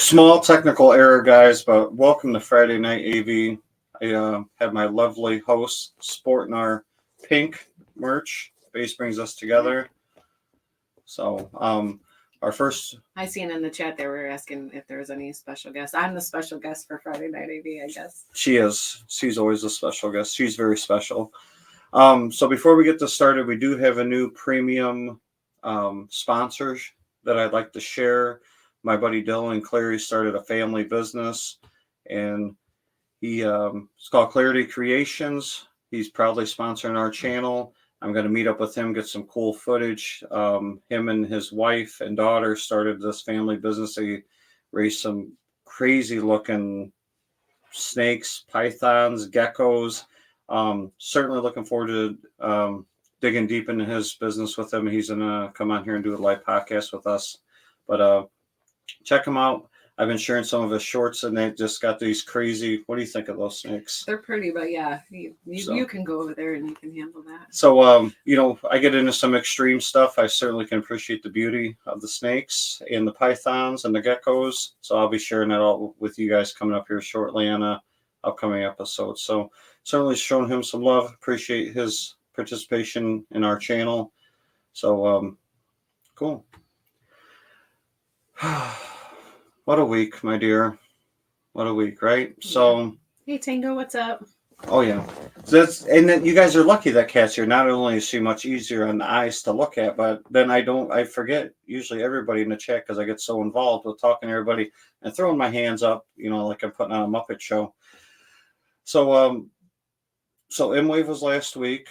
Small technical error, guys, but welcome to Friday Night AV. I have my lovely host sporting our pink merch. Base brings us together. So, our first. I seen in the chat they were asking if there was any special guests. I'm the special guest for Friday Night AV, I guess. She is. She's always a special guest. She's very special. So before we get this started, we do have a new premium sponsor that I'd like to share. My buddy Dylan Clary started a family business, and it's called Clarity Creations. He's proudly sponsoring our channel. I'm going to meet up with him, get some cool footage. Him and his wife and daughter started this family business. They raised some crazy looking snakes, pythons, geckos. Certainly looking forward to digging deep into his business with him. He's going to come on here and do a live podcast with us. But check him out. I've been sharing some of his shorts, and they just got these crazy. What do you think of those snakes? They're pretty, but yeah, you can go over there and you can handle that. So, I get into some extreme stuff. I certainly can appreciate the beauty of the snakes and the pythons and the geckos. So I'll be sharing that all with you guys coming up here shortly on a upcoming episode. So certainly showing him some love. Appreciate his participation in our channel. So, cool. What a week, my dear. What a week, right? Yeah. So, hey Tango, what's up? Oh yeah, and then you guys are lucky that Kat's here. Not only is she much easier on the eyes to look at, but then I forget usually everybody in the chat because I get so involved with talking to everybody and throwing my hands up, like I'm putting on a Muppet show. So MWAVE was last week.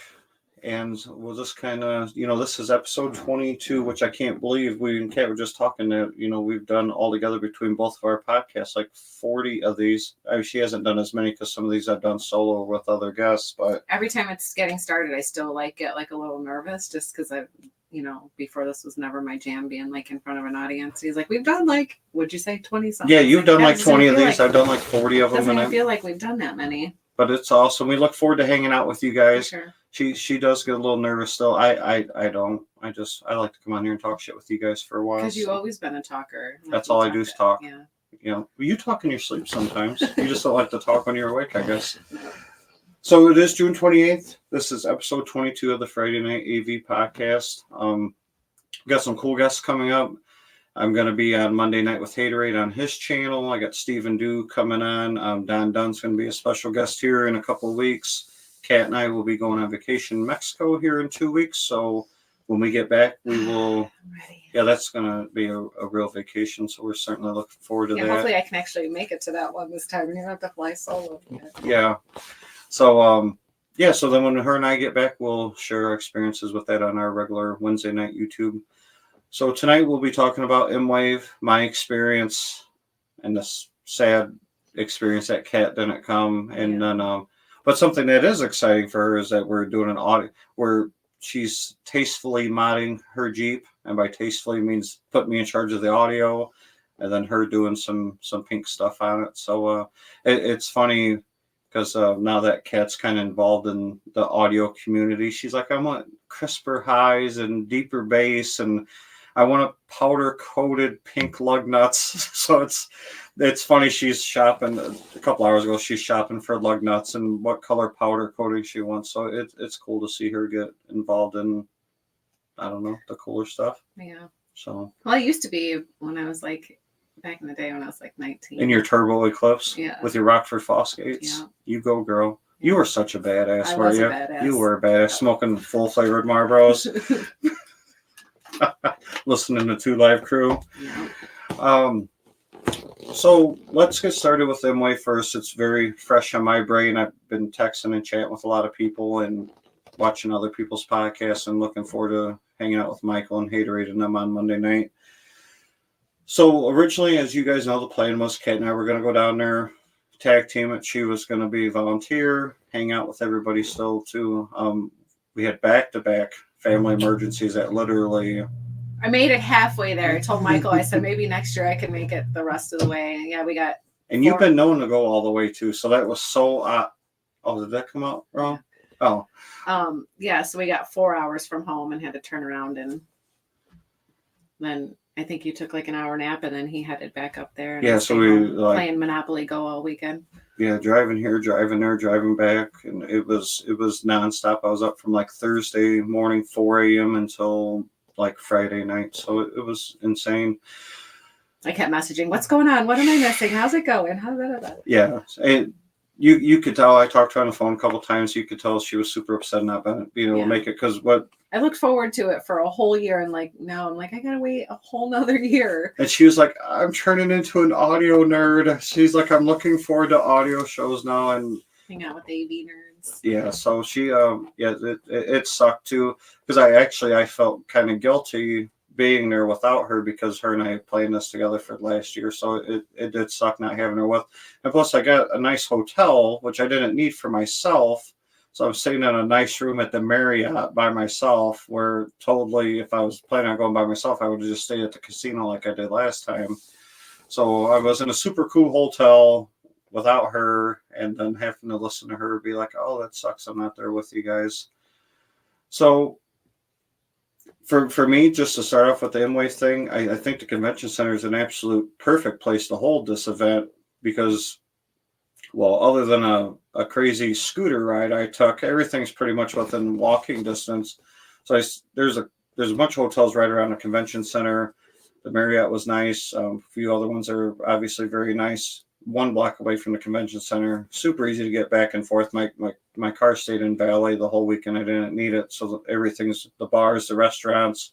And we'll just kind of, this is episode 22, which I can't believe we and Kat were just talking that, we've done all together between both of our podcasts, like 40 of these. I mean, she hasn't done as many because some of these I've done solo with other guests, but every time it's getting started, I still get a little nervous just because I've, before this was never my jam being in front of an audience. He's like, we've done would you say 20 something? Yeah, you've done 20 of these. I've done 40 of them. Doesn't even feel like we've done that many. But it's awesome. We look forward to hanging out with you guys. For sure. She does get a little nervous still. I don't. I like to come on here and talk shit with you guys for a while. Because you've always been a talker. That's all I do is talk. Yeah. You talk in your sleep sometimes. You just don't like to talk when you're awake, I guess. So it is June 28th. This is episode 22 of the Friday Night AV podcast. We got some cool guests coming up. I'm going to be on Monday Night with Haterade on his channel. I got Stephen Dew coming on. Don Dunn's going to be a special guest here in a couple of weeks. Kat and I will be going on vacation in Mexico here in 2 weeks. So when we get back, we will. Yeah, that's going to be a real vacation. So we're certainly looking forward to that. Hopefully I can actually make it to that one this time. You don't have to fly solo. Yeah. So, so then when her and I get back, we'll share our experiences with that on our regular Wednesday night YouTube. So tonight we'll be talking about MWAVE, my experience, and this sad experience that Kat didn't come. And then, but something that is exciting for her is that we're doing an audit where she's tastefully modding her Jeep, and by tastefully means put me in charge of the audio, and then her doing some pink stuff on it. So it's funny because now that Kat's kind of involved in the audio community, she's like, I want crisper highs and deeper bass, and I want a powder coated pink lug nuts. So it's funny. She's shopping a couple hours ago. She's shopping for lug nuts and what color powder coating she wants. So it's cool to see her get involved in, I don't know, the cooler stuff. Yeah. So. Well, it used to be when I was back in the day when I was 19. In your Turbo Eclipse. Yeah. With your Rockford Fosgates. Yeah. You go, girl. You were such a badass, were you? Badass. You were a badass, smoking full flavored Marlboros. Listening to Two Live Crew. Yeah. So let's get started with MWAVE first. It's very fresh on my brain. I've been texting and chatting with a lot of people and watching other people's podcasts and looking forward to hanging out with Michael and Haterade and them on Monday night. So originally, as you guys know, the plan was Kat and I were going to go down there, tag team it. She was going to be volunteer, hang out with everybody still too. We had back-to-back family emergencies that literally... I made it halfway there. I told Michael, I said, maybe next year I can make it the rest of the way. And yeah, we got... And you've been known to go all the way too. So that was so... oh, did that come out wrong? Oh. Yeah, so we got 4 hours from home and had to turn around and then I think you took like an hour nap and then he headed back up there. And Yeah, so we like playing Monopoly Go all weekend. yeah, driving here, driving there, driving back, and it was nonstop. I was up from like Thursday morning 4 a.m. until like Friday night, so it was insane. I kept messaging, "What's going on? What am I missing? How's it going? How's that?" Yeah, and you could tell. I talked to her on the phone a couple times. You could tell she was super upset not being able to make it because what I looked forward to it for a whole year, and like now I'm like I gotta wait a whole nother year. And she was like, "I'm turning into an audio nerd." She's like, "I'm looking forward to audio shows now," and hang out with AV nerds. Yeah, so she it sucked too because I felt kind of guilty being there without her because her and I playing this together for last year, so it did suck not having her with. And plus, I got a nice hotel which I didn't need for myself, so I'm sitting in a nice room at the Marriott by myself. Where totally, if I was planning on going by myself, I would have just stayed at the casino like I did last time. So I was in a super cool hotel without her, and then having to listen to her be like, "Oh, that sucks. I'm not there with you guys." So for me, just to start off with the MWAVE thing, I think the convention center is an absolute perfect place to hold this event because, well, other than a crazy scooter ride I took, everything's pretty much within walking distance. So there's a bunch of hotels right around the convention center. The Marriott was nice. A few other ones are obviously very nice. 1 block away from the convention center, super easy to get back and forth. My car stayed in valet the whole weekend. I didn't need it, so everything's the bars, the restaurants,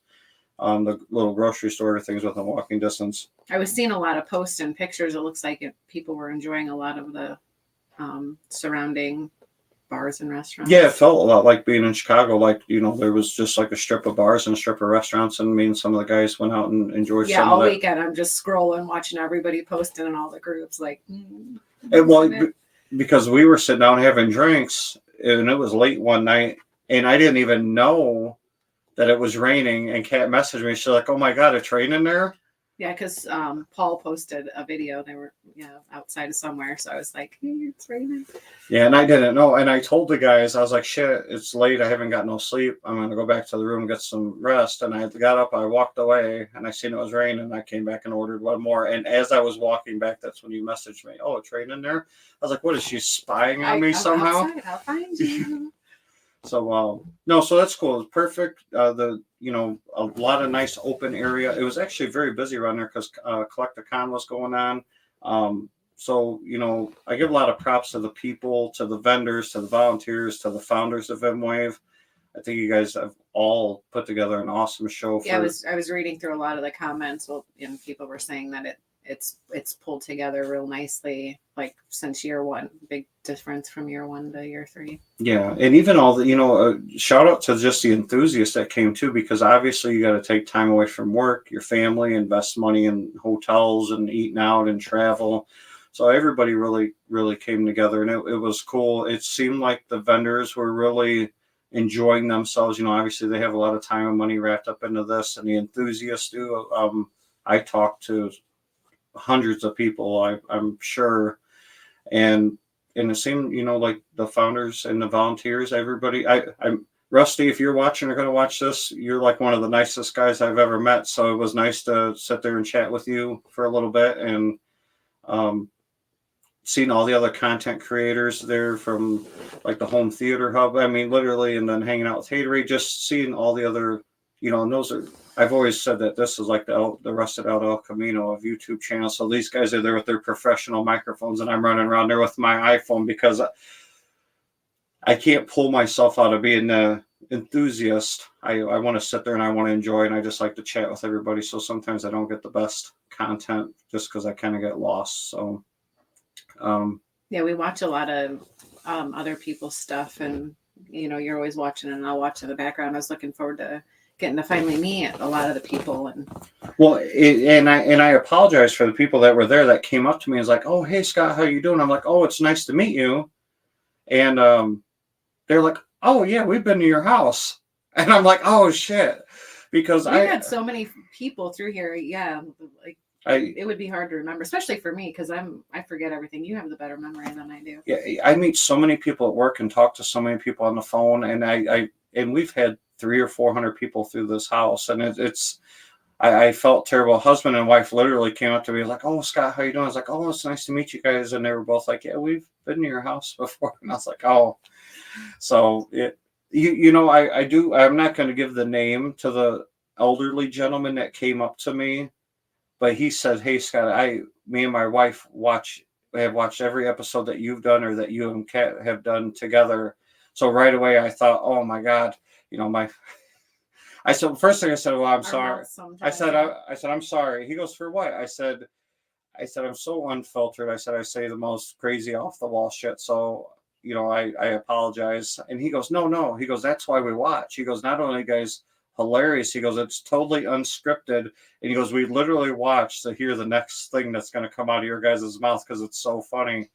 the little grocery store, everything's within walking distance. I was seeing a lot of posts and pictures. It looks like people were enjoying a lot of the surrounding bars and restaurants. Yeah, it felt a lot like being in Chicago. Like, there was just like a strip of bars and a strip of restaurants, and me and some of the guys went out and enjoyed some all of that. weekend. I'm just scrolling, watching everybody posting in all the groups. Like, because we were sitting down having drinks, and it was late one night, and I didn't even know that it was raining. And Kat messaged me. She's like, "Oh my God, it's raining there." Yeah, because Paul posted a video. They were outside of somewhere, so I was like, "Hey, it's raining." Yeah, and I didn't know. And I told the guys, I was like, "Shit, it's late. I haven't got no sleep. I'm gonna go back to the room and get some rest." And I got up, I walked away, and I seen it was raining. And I came back and ordered one more. And as I was walking back, that's when you messaged me. "Oh, it's raining there." I was like, "What is she spying on me somehow?" Outside, I'll find you. So no, so that's cool. It's perfect. A lot of nice open area. It was actually very busy around there because Collecticon was going on. So I give a lot of props to the people, to the vendors, to the volunteers, to the founders of MWAVE. I think you guys have all put together an awesome show. I was reading through a lot of the comments. Well, and people were saying that it's pulled together real nicely, like since year one. Big difference from year 1 to year 3. Yeah, and even all the shout out to just the enthusiasts that came too, because obviously you got to take time away from work, your family, invest money in hotels and eating out and travel. So everybody really, really came together, and it was cool. It seemed like the vendors were really enjoying themselves. Obviously they have a lot of time and money wrapped up into this, and the enthusiasts do. I talked to hundreds of people, I'm sure, and it seemed, like the founders and the volunteers, everybody. I'm Rusty. If you're watching or going to watch this, you're like one of the nicest guys I've ever met. So it was nice to sit there and chat with you for a little bit, and seeing all the other content creators there from like the home theater hub. I mean, literally, and then hanging out with Haterade, just seeing all the other, and those are. I've always said that this is like the Rusted Out El Camino of YouTube channels. So these guys are there with their professional microphones, and I'm running around there with my iPhone because I can't pull myself out of being the enthusiast. I want to sit there and I want to enjoy, and I just like to chat with everybody. So sometimes I don't get the best content just because I kind of get lost. So, we watch a lot of other people's stuff, and you're always watching, and I'll watch in the background. I was looking forward to getting to finally meet a lot of the people. And I apologize for the people that were there that came up to me and was like, "Oh, hey Scott, how you doing?" I'm like, "Oh, it's nice to meet you." And they're like, "Oh yeah, we've been to your house." And I'm like, "Oh shit," because I had so many people through here. Yeah, like it would be hard to remember, especially for me, because I forget everything. You have the better memory than I do. Yeah, I meet so many people at work and talk to so many people on the phone, and and we've had 300 or 400 people through this house, and I felt terrible. Husband and wife literally came up to me like, "Oh, Scott, how you doing?" I was like, "Oh, it's nice to meet you guys." And they were both like, "Yeah, we've been to your house before." And I was like, "Oh." So I do. I'm not going to give the name to the elderly gentleman that came up to me, but he said, "Hey, Scott, me and my wife have watched every episode that you've done or that you and Kat have done together." So right away, I thought, "Oh my God, my." I said, first thing I said, "Well, I'm sorry." I said, "I'm sorry." He goes, "For what?" I said, "I'm so unfiltered." I said, "I say the most crazy off the wall shit. So, I apologize." And he goes, "No, no." He goes, "That's why we watch." He goes, "Not only are you guys hilarious," he goes, "it's totally unscripted." And he goes, "We literally watch to hear the next thing that's going to come out of your guys' mouth because it's so funny."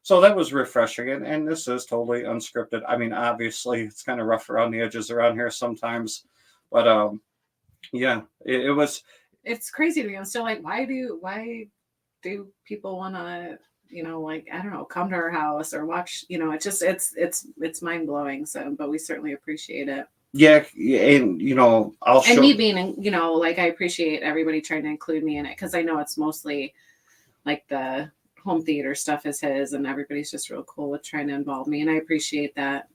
So that was refreshing. And this is totally unscripted. I mean, obviously, it's kind of rough around the edges around here sometimes. But yeah, it was. It's crazy to me. I'm still like, why do people want to, like, I don't know, come to our house or watch, it's mind blowing. So, but we certainly appreciate it. Yeah, and I'll show. And me being, like, I appreciate everybody trying to include me in it because I know it's mostly like the home theater stuff is his, and everybody's just real cool with trying to involve me, and I appreciate that.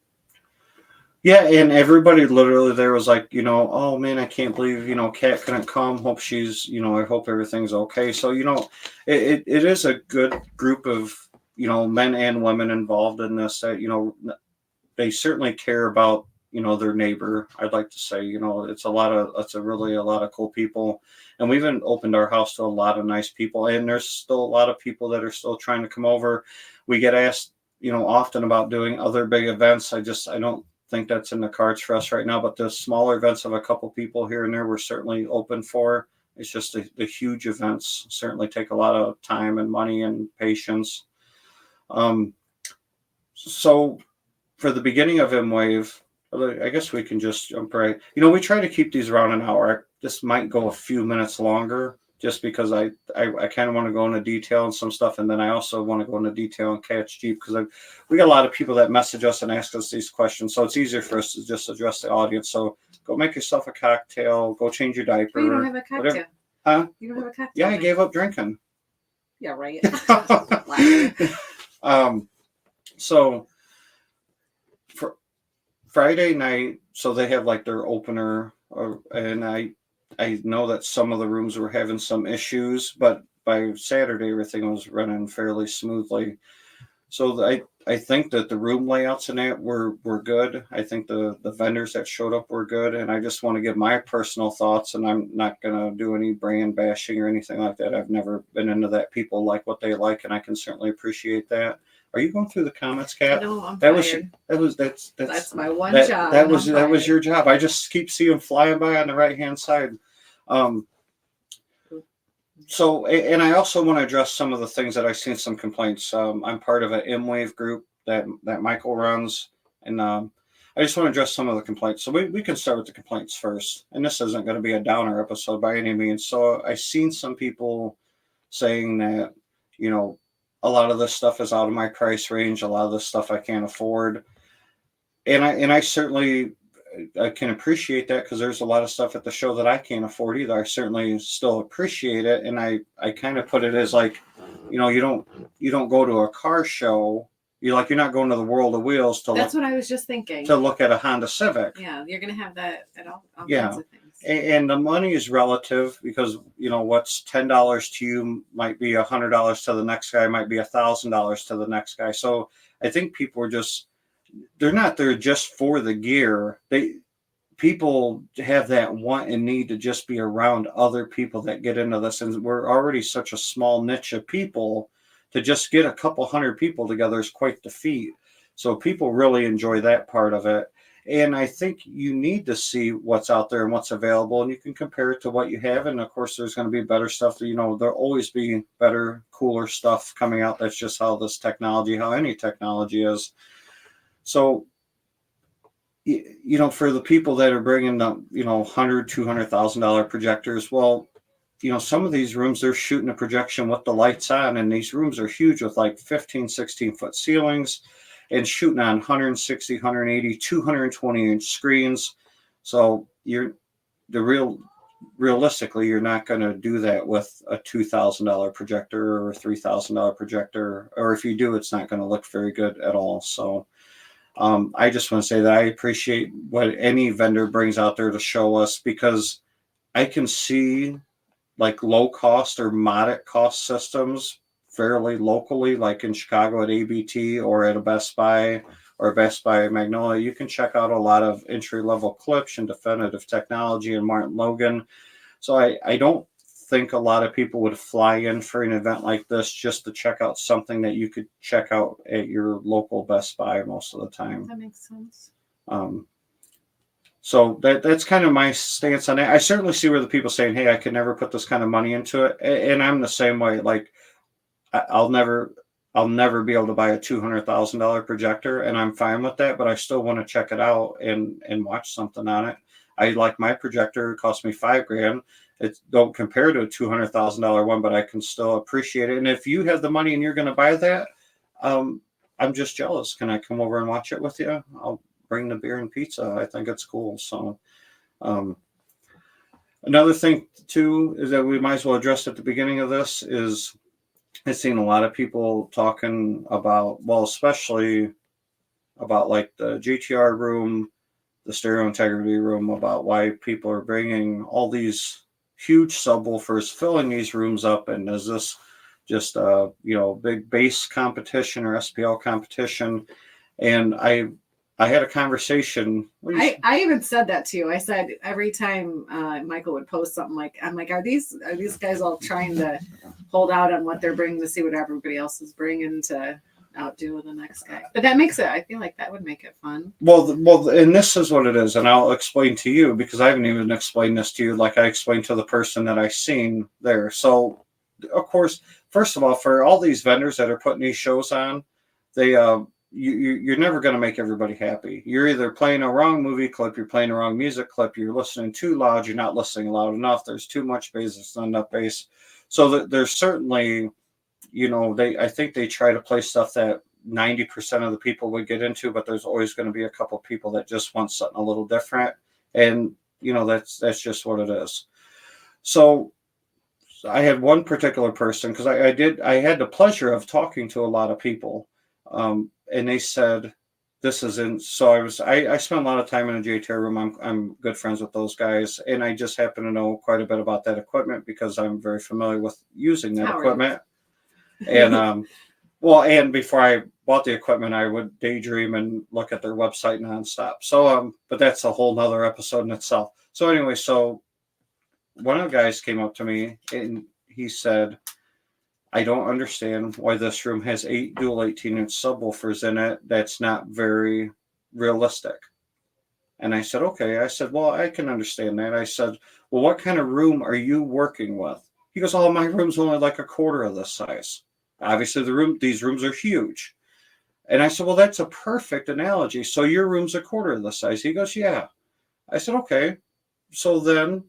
Yeah, and everybody literally there was like, "Oh man, I can't believe, Kat couldn't come. Hope she's, I hope everything's okay." So, it is a good group of, men and women involved in this that, they certainly care about, their neighbor. I'd like to say, it's really a lot of cool people. And we've even opened our house to a lot of nice people. And there's still a lot of people that are still trying to come over. We get asked, often about doing other big events. I don't think that's in the cards for us right now, but the smaller events of a couple people here and there, we're certainly open for. It's just the huge events certainly take a lot of time and money and patience. So for the beginning of MWAVE, I guess we can just jump right. We try to keep these around an hour. This might go a few minutes longer just because I kind of want to go into detail on some stuff. And then I also want to go into detail on Catch Jeep because we got a lot of people that message us and ask us these questions. So it's easier for us to just address the audience. So go make yourself a cocktail, go change your diaper. Oh, you don't have a cocktail. Whatever. Huh? You don't have a cocktail. Yeah, I gave up drinking. Yeah, right. So for Friday night, so they have like their opener, and I know that some of the rooms were having some issues, but by Saturday everything was running fairly smoothly. So I think that the room layouts in that were good. I think the vendors that showed up were good, and I just want to give my personal thoughts, and I'm not gonna do any brand bashing or anything like that. I've never been into that. People like what they like, and I can certainly appreciate that. Are you going through the comments, Kat? No, I'm tired. That's my one job. That was your job. I just keep seeing flying by on the right hand side. So, and I also want to address some of the things that I've seen some complaints. I'm part of an MWAVE group that Michael runs, and I just want to address some of the complaints. So we can start with the complaints first, and this isn't going to be a downer episode by any means. So I've seen some people saying that, a lot of this stuff is out of my price range. A lot of this stuff I can't afford. And I certainly I can appreciate that because there's a lot of stuff at the show that I can't afford either. I certainly still appreciate it. And I kind of put it as like, you don't go to a car show. You're not going to the World of Wheels That's what I was just thinking. To look at a Honda Civic. Yeah, you're going to have that at all kinds of things. And the money is relative because, what's $10 to you might be $100 to the next guy, might be $1,000 to the next guy. So I think people are they're not there just for the gear. People have that want and need to just be around other people that get into this. And we're already such a small niche of people to just get a couple hundred people together is quite the feat. So people really enjoy that part of it. And I think you need to see what's out there and what's available, and you can compare it to what you have. And of course, there's going to be better stuff. There'll always be better, cooler stuff coming out. That's just how how any technology is. So, for the people that are bringing the, $100,000, $200,000 projectors, well, some of these rooms, they're shooting a projection with the lights on, and these rooms are huge with like 15, 16-foot ceilings and shooting on 160, 180, 220-inch screens. So the realistically, you're not going to do that with a $2,000 projector or a $3,000 projector, or if you do, it's not going to look very good at all. So I just want to say that I appreciate what any vendor brings out there to show us, because I can see like low cost or moderate cost systems fairly locally, like in Chicago at ABT or at a Best Buy or Best Buy Magnolia. You can check out a lot of entry level Klipsch and Definitive Technology and Martin Logan. So I don't think a lot of people would fly in for an event like this just to check out something that you could check out at your local Best Buy most of the time. That makes sense. So that's kind of my stance on it. I certainly see where the people saying, "Hey, I could never put this kind of money into it," and I'm the same way. Like, I'll never be able to buy a $200,000 projector, and I'm fine with that. But I still want to check it out and watch something on it. I like my projector. It cost me $5,000. It don't compare to a $200,000 one, but I can still appreciate it. And if you have the money and you're going to buy that, I'm just jealous. Can I come over and watch it with you? I'll bring the beer and pizza. I think it's cool. So another thing too is that we might as well address at the beginning of this is I've seen a lot of people talking about, well, especially about like the GTR room, the stereo integrity room, about why people are bringing all these huge subwoofers, filling these rooms up, and is this just big bass competition or SPL competition? And I had a conversation. I even said that to you. I said every time Michael would post something, like, I'm like, are these guys all trying to hold out on what they're bringing to see what everybody else is bringing to outdo the next guy? But that makes it, I feel like that would make it fun. Well, and this is what it is, and I'll explain to you, because I haven't even explained this to you like I explained to the person that I seen there. So, of course, first of all, for all these vendors that are putting these shows on, they you're never going to make everybody happy. You're either playing a wrong movie clip, you're playing a wrong music clip, you're listening too loud, you're not listening loud enough, there's too much bass, there's not enough bass. So there's certainly, I think they try to play stuff that 90% of the people would get into, but there's always going to be a couple people that just want something a little different. And, that's just what it is. So I had one particular person, because I had the pleasure of talking to a lot of people. And they said, this isn't, so I spent a lot of time in a JTR room. I'm good friends with those guys. And I just happen to know quite a bit about that equipment because I'm very familiar with using that equipment. And, and before I bought the equipment, I would daydream and look at their website nonstop. So, but that's a whole nother episode in itself. So anyway, so one of the guys came up to me and he said, I don't understand why this room has 8 dual 18-inch subwoofers in it. That's not very realistic. And I said, okay. I said, well, I can understand that. I said, well, what kind of room are you working with? He goes, oh, my room's only like a quarter of this size. Obviously, these rooms are huge. And I said, well, that's a perfect analogy. So your room's a quarter of the size. He goes, yeah. I said, okay. So then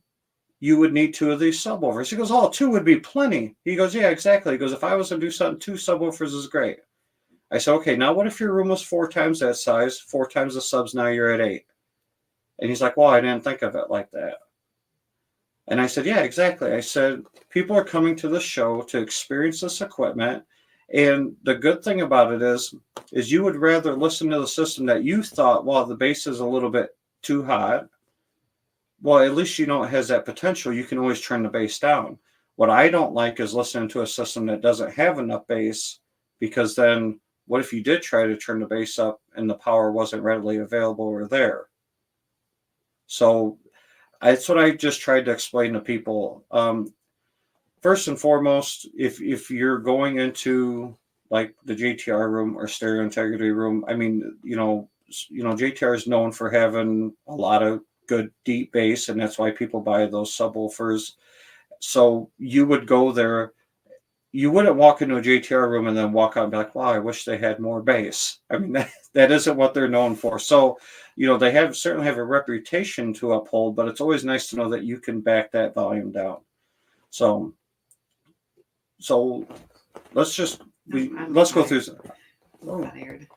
you would need 2 of these subwoofers. He goes, oh, 2 would be plenty. He goes, yeah, exactly. He goes, if I was to do something, 2 subwoofers is great. I said, okay, now what if your room was 4 times that size, 4 times the subs, now you're at 8? And he's like, well, I didn't think of it like that. And I said, yeah, exactly. I said, people are coming to the show to experience this equipment. And the good thing about it is you would rather listen to the system that you thought, well, the bass is a little bit too hot. Well, at least it has that potential. You can always turn the bass down. What I don't like is listening to a system that doesn't have enough bass, because then what if you did try to turn the bass up and the power wasn't readily available or there? So that's what I just tried to explain to people. First and foremost, if you're going into like the JTR room or stereo integrity room, I mean, JTR is known for having a lot of good deep bass, and that's why people buy those subwoofers. So you would go there, you wouldn't walk into a JTR room and then walk out and be like, wow, I wish they had more bass. I mean, that isn't what they're known for. So, they certainly have a reputation to uphold, but it's always nice to know that you can back that volume down. So let's go through. I'm tired.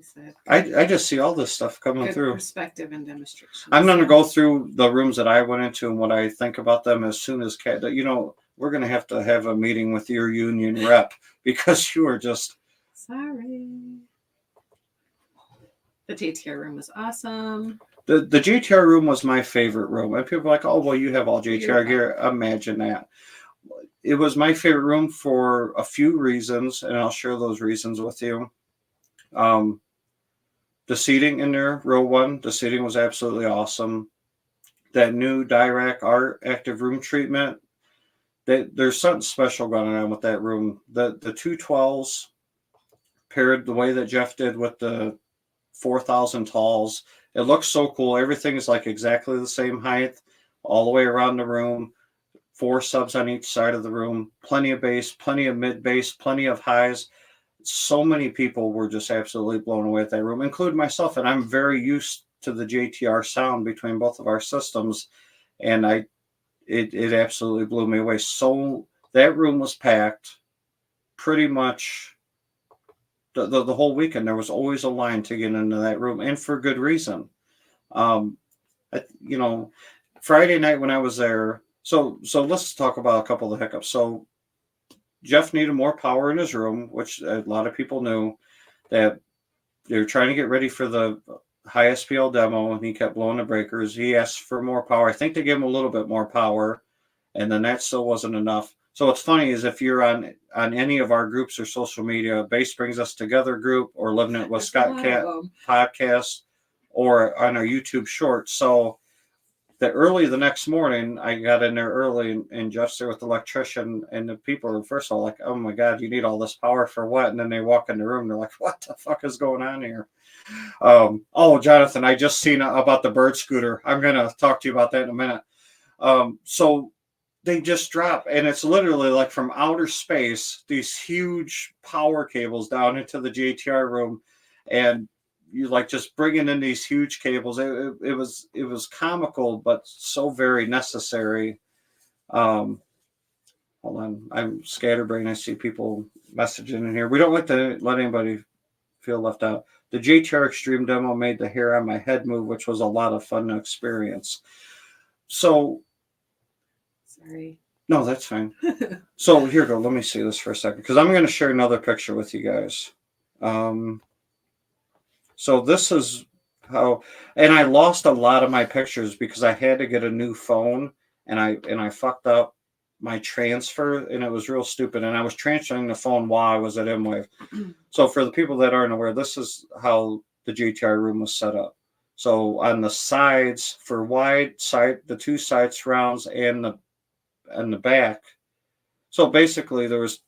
said, I just see all this stuff coming good through. perspective and demonstration. I'm going to go through the rooms that I went into and what I think about them as soon as we're going to have a meeting with your union rep because you are just sorry. The JTR room was awesome. The JTR room was my favorite room. And people are like, oh, well, you have all JTR gear. Imagine that. It was my favorite room for a few reasons, and I'll share those reasons with you. The seating in there, row one, the seating was absolutely awesome. That new Dirac Art active room treatment, there's something special going on with that room. The 212s paired the way that Jeff did with the 4,000 talls. It looks so cool. Everything is like exactly the same height all the way around the room. 4 subs on each side of the room. Plenty of bass, plenty of mid bass, plenty of highs. So many people were just absolutely blown away at that room, including myself. And I'm very used to the JTR sound between both of our systems. And it absolutely blew me away. So that room was packed pretty much the whole weekend. There was always a line to get into that room, and for good reason. Friday night when I was there, so let's talk about a couple of the hiccups. So Jeff needed more power in his room, which a lot of people knew that they were trying to get ready for the high SPL demo, and he kept blowing the breakers. He asked for more power. I think they gave him a little bit more power, and then that still wasn't enough. So what's funny is if you're on any of our groups or social media, Bass Brings Us Together group or Living It with Scott Cat podcast or on our YouTube shorts. So the next morning, I got in there early and Jeff's there with the electrician, and the people are first of all like, oh my God, you need all this power for what? And then they walk in the room, they're like, what the fuck is going on here? Oh, Jonathan, I just seen about the bird scooter. I'm going to talk to you about that in a minute. So they just drop, and it's literally like from outer space, these huge power cables down into the JTR room, and you like just bringing in these huge cables. It was comical, but so very necessary. Hold on, I'm scatterbrained. I see people messaging in here. We don't like to let anybody feel left out. The JTR Extreme demo made the hair on my head move, which was a lot of fun to experience. So, sorry. No, that's fine. So here go. Let me see this for a second, because I'm going to share another picture with you guys. So this is how, and I lost a lot of my pictures because I had to get a new phone, and I fucked up my transfer, and it was real stupid. And I was transferring the phone while I was at MWAVE. So for the people that aren't aware, this is how the JTR room was set up. So on the sides for wide side, the 2 side surrounds and the back. So basically there was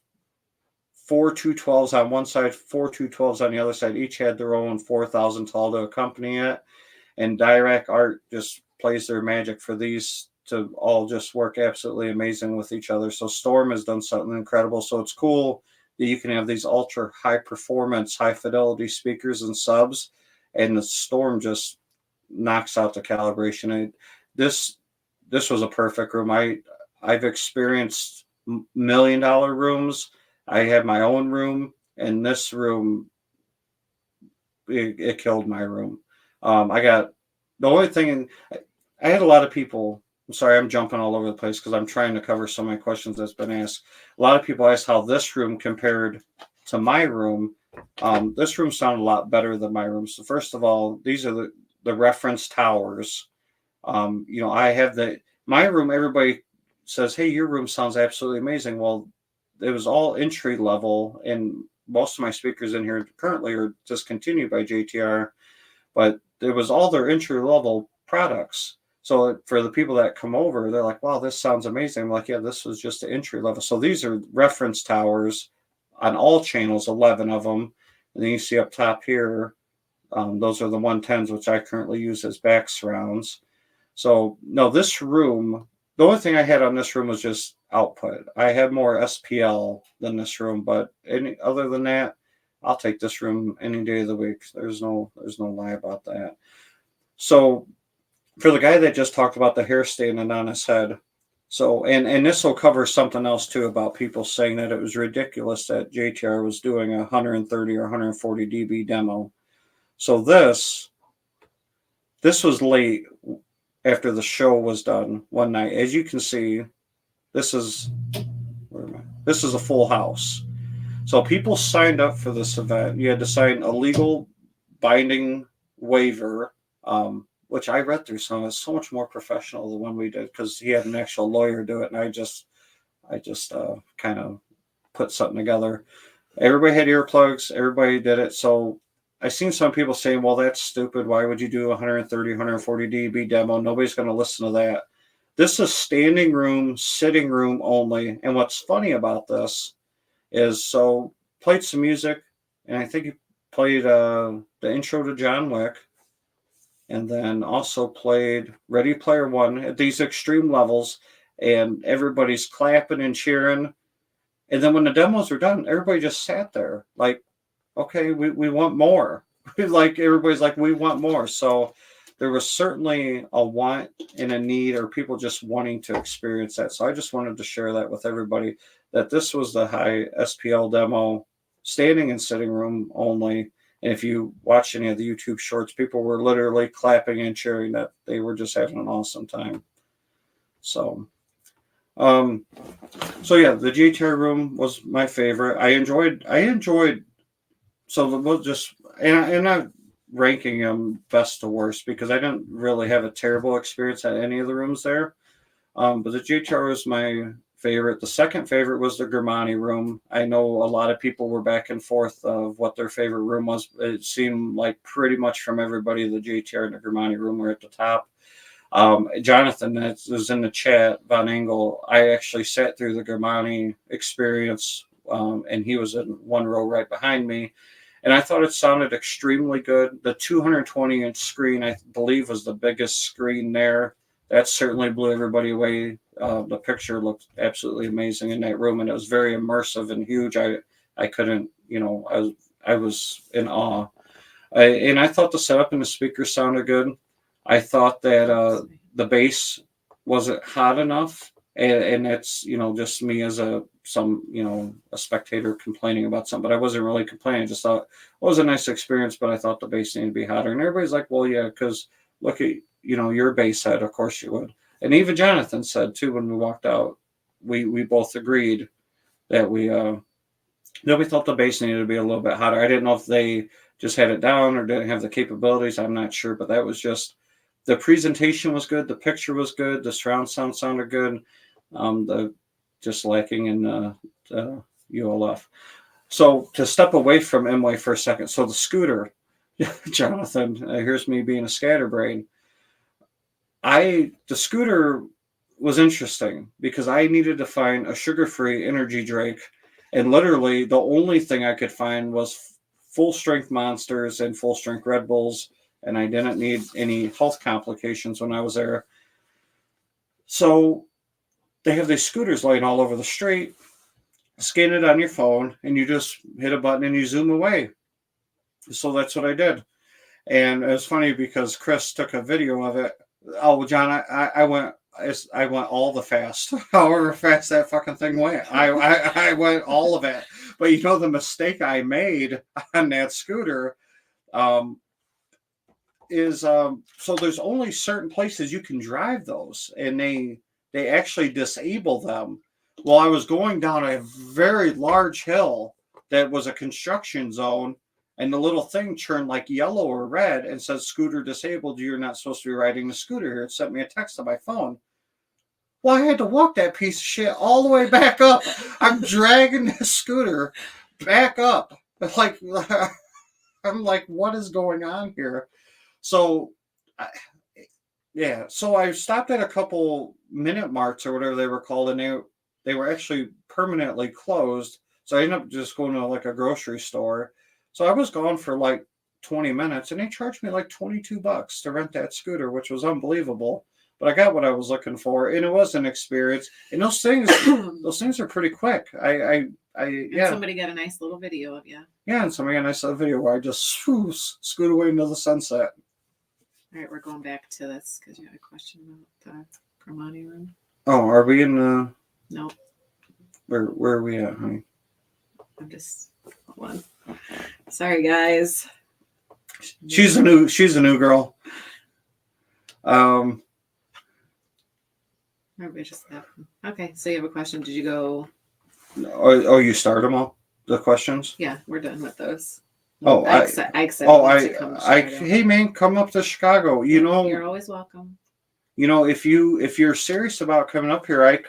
4 212s on one side, 4 212s on the other side. Each had their own 4,000 tall to accompany it. And Dirac Art just plays their magic for these to all just work absolutely amazing with each other. So Storm has done something incredible. So it's cool that you can have these ultra high performance, high fidelity speakers and subs, and the Storm just knocks out the calibration. This was a perfect room. I've experienced $1 million rooms. I had my own room, and this room, it killed my room. I got the only thing, I had a lot of people. I'm sorry, I'm jumping all over the place because I'm trying to cover some of my questions that's been asked. A lot of people asked how this room compared to my room. This room sounded a lot better than my room. So first of all, these are the reference towers. I have my room. Everybody says, hey, your room sounds absolutely amazing. Well, it was all entry level, and most of my speakers in here currently are discontinued by JTR, but it was all their entry level products. So for the people that come over, they're like, wow, this sounds amazing. I'm like, yeah, this was just the entry level. So these are reference towers on all channels, 11 of them. And then you see up top here, those are the 110s, which I currently use as back surrounds. So no, this room, the only thing I had on this room was just output. I had more SPL than this room, but other than that, I'll take this room any day of the week. There's no lie about that. So for the guy that just talked about the hair standing on his head, so and this will cover something else too about people saying that it was ridiculous that JTR was doing a 130 or 140 dB demo. So this was late after the show was done one night. As you can see, this is this is a full house. So people signed up for this event. You had to sign a legal binding waiver, which I read through some. It's so much more professional than one we did because he had an actual lawyer do it, and I just kind of put something together. Everybody had earplugs. Everybody did it. So I seen some people saying, well, that's stupid. Why would you do 130, 140 dB demo? Nobody's going to listen to that. This is standing room, sitting room only. And what's funny about this is, so played some music, and I think he played the intro to John Wick, and then also played Ready Player One at these extreme levels, and everybody's clapping and cheering. And then when the demos were done, everybody just sat there like, okay, we want more. Like everybody's like, we want more. So there was certainly a want and a need, or people just wanting to experience that. So I just wanted to share that with everybody, that this was the high SPL demo, standing and sitting room only. And if you watch any of the YouTube shorts, people were literally clapping and cheering that they were just having an awesome time. So yeah, the GTR room was my favorite. I enjoyed. So we'll just, and I'm not ranking them best to worst because I didn't really have a terrible experience at any of the rooms there. But the GTR was my favorite. The second favorite was the Grimani room. I know a lot of people were back and forth of what their favorite room was. It seemed like pretty much from everybody, the GTR and the Grimani room were at the top. Jonathan, that was in the chat, Von Engel, I actually sat through the Grimani experience, and he was in one row right behind me. And I thought it sounded extremely good. The 220-inch screen, I believe, was the biggest screen there. That certainly blew everybody away. The picture looked absolutely amazing in that room, and it was very immersive and huge. I couldn't, I was in awe. And I thought the setup and the speakers sounded good. I thought that the bass wasn't hot enough, and that's just me as a spectator complaining about something. But I wasn't really complaining. I just thought it was a nice experience, but I thought the bass needed to be hotter. And everybody's like, "Well, yeah, because look at your bass head. Of course you would." And even Jonathan said too when we walked out, we both agreed that we thought the bass needed to be a little bit hotter. I didn't know if they just had it down or didn't have the capabilities. I'm not sure, but that was just. The presentation was good. The picture was good. The surround sound sounded good. The just lacking in the ULF. So to step away from MWAVE for a second. So the scooter, Jonathan, here's me being a scatterbrain. The scooter was interesting because I needed to find a sugar-free energy drink, and literally the only thing I could find was full-strength Monsters and full-strength Red Bulls. And I didn't need any health complications when I was there. So they have these scooters laying all over the street. Scan it on your phone, and you just hit a button and you zoom away. So that's what I did. And it was funny because Chris took a video of it. Oh, John, I went all the fast. However fast that fucking thing went. I went all of it. But the mistake I made on that scooter, is so there's only certain places you can drive those, and they actually disable them. Well, I was going down a very large hill that was a construction zone, and the little thing turned like yellow or red and says scooter disabled. You're not supposed to be riding the scooter here. It sent me a text on my phone. Well, I had to walk that piece of shit all the way back up. I'm dragging this scooter back up. Like I'm like, what is going on here? So, so I stopped at a couple minute marts or whatever they were called, and they were actually permanently closed. So I ended up just going to like a grocery store. So I was gone for like 20 minutes, and they charged me like $22 to rent that scooter, which was unbelievable. But I got what I was looking for, and it was an experience. And those things are pretty quick. And somebody got a nice little video of you. Yeah, and somebody got a nice little video where I just scoot away into the sunset. All right, we're going back to this because you had a question about the Grimani room. Oh, are we in the? Nope. Where are we at, honey? I'm just hold on. Sorry, guys. She's a new girl. Everybody just laughing. Okay, so you have a question. Did you go? Oh, you start them all? The questions? Yeah, we're done with those. Oh, Ike said he wants to come to Chicago. hey man, come up to Chicago. You know, you're always welcome. You know, if you're serious about coming up here, Ike,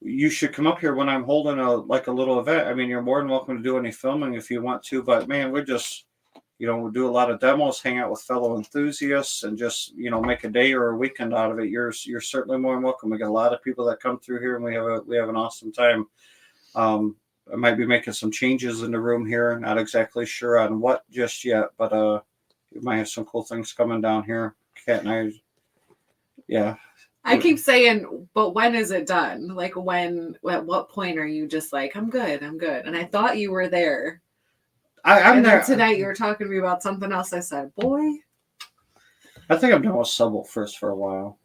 you should come up here when I'm holding a little event. I mean, you're more than welcome to do any filming if you want to, but man, we're just, we'll do a lot of demos, hang out with fellow enthusiasts, and just, make a day or a weekend out of it. You're certainly more than welcome. We got a lot of people that come through here, and we have an awesome time. I might be making some changes in the room here. Not exactly sure on what just yet, but we might have some cool things coming down here. Kat and I, yeah. I keep saying, but when is it done? Like at what point are you just like, I'm good. And I thought you were there. I'm there. Tonight you were talking to me about something else. I said, boy. I think I'm done with Subble first for a while.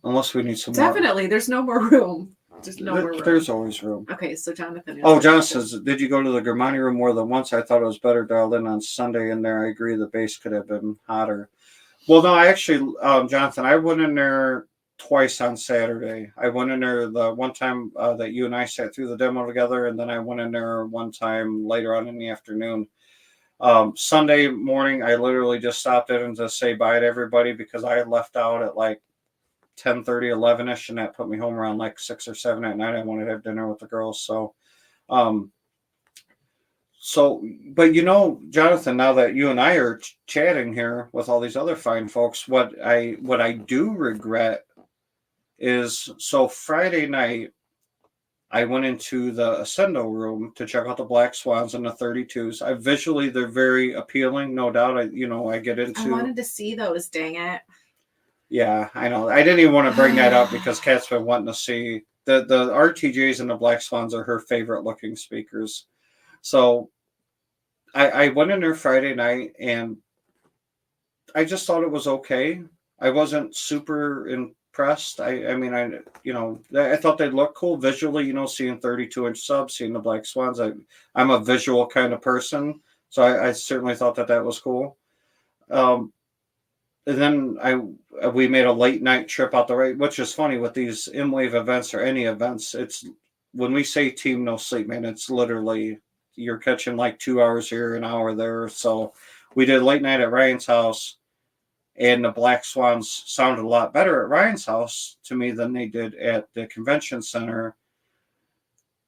Unless we need some Definitely. more. There's no more room. There's no more room. There's always room. Okay, so Jonathan. John says, did you go to the Grimani room more than once? I thought it was better dialed in on Sunday in there. I agree the bass could have been hotter. Well, no, I actually, Jonathan, I went in there twice on Saturday. I went in there the one time that you and I sat through the demo together, and then I went in there one time later on in the afternoon. Sunday morning, I literally just stopped in to say bye to everybody because I had left out at like 10:30, 11ish, and that put me home around like 6 or 7 at night. I wanted to have dinner with the girls. So, but Jonathan, now that you and I are chatting here with all these other fine folks, what I do regret is, so Friday night, I went into the Ascendo room to check out the Black Swans and the 32s. Visually, they're very appealing, no doubt. I get into. I wanted to see those, dang it. Yeah, I know. I didn't even want to bring that up because Kat's been wanting to see the RTJs and the Black Swans are her favorite looking speakers. So I went in there Friday night and I just thought it was okay. I wasn't super impressed. I thought they'd look cool visually, seeing 32-inch subs, seeing the Black Swans. I'm a visual kind of person, so I certainly thought that was cool. And then we made a late night trip out the right, which is funny with these MWAVE events or any events. It's when we say team no sleep, man, it's literally you're catching like 2 hours here, an hour there. So we did late night at Ryan's house, and the Black Swans sounded a lot better at Ryan's house to me than they did at the convention center.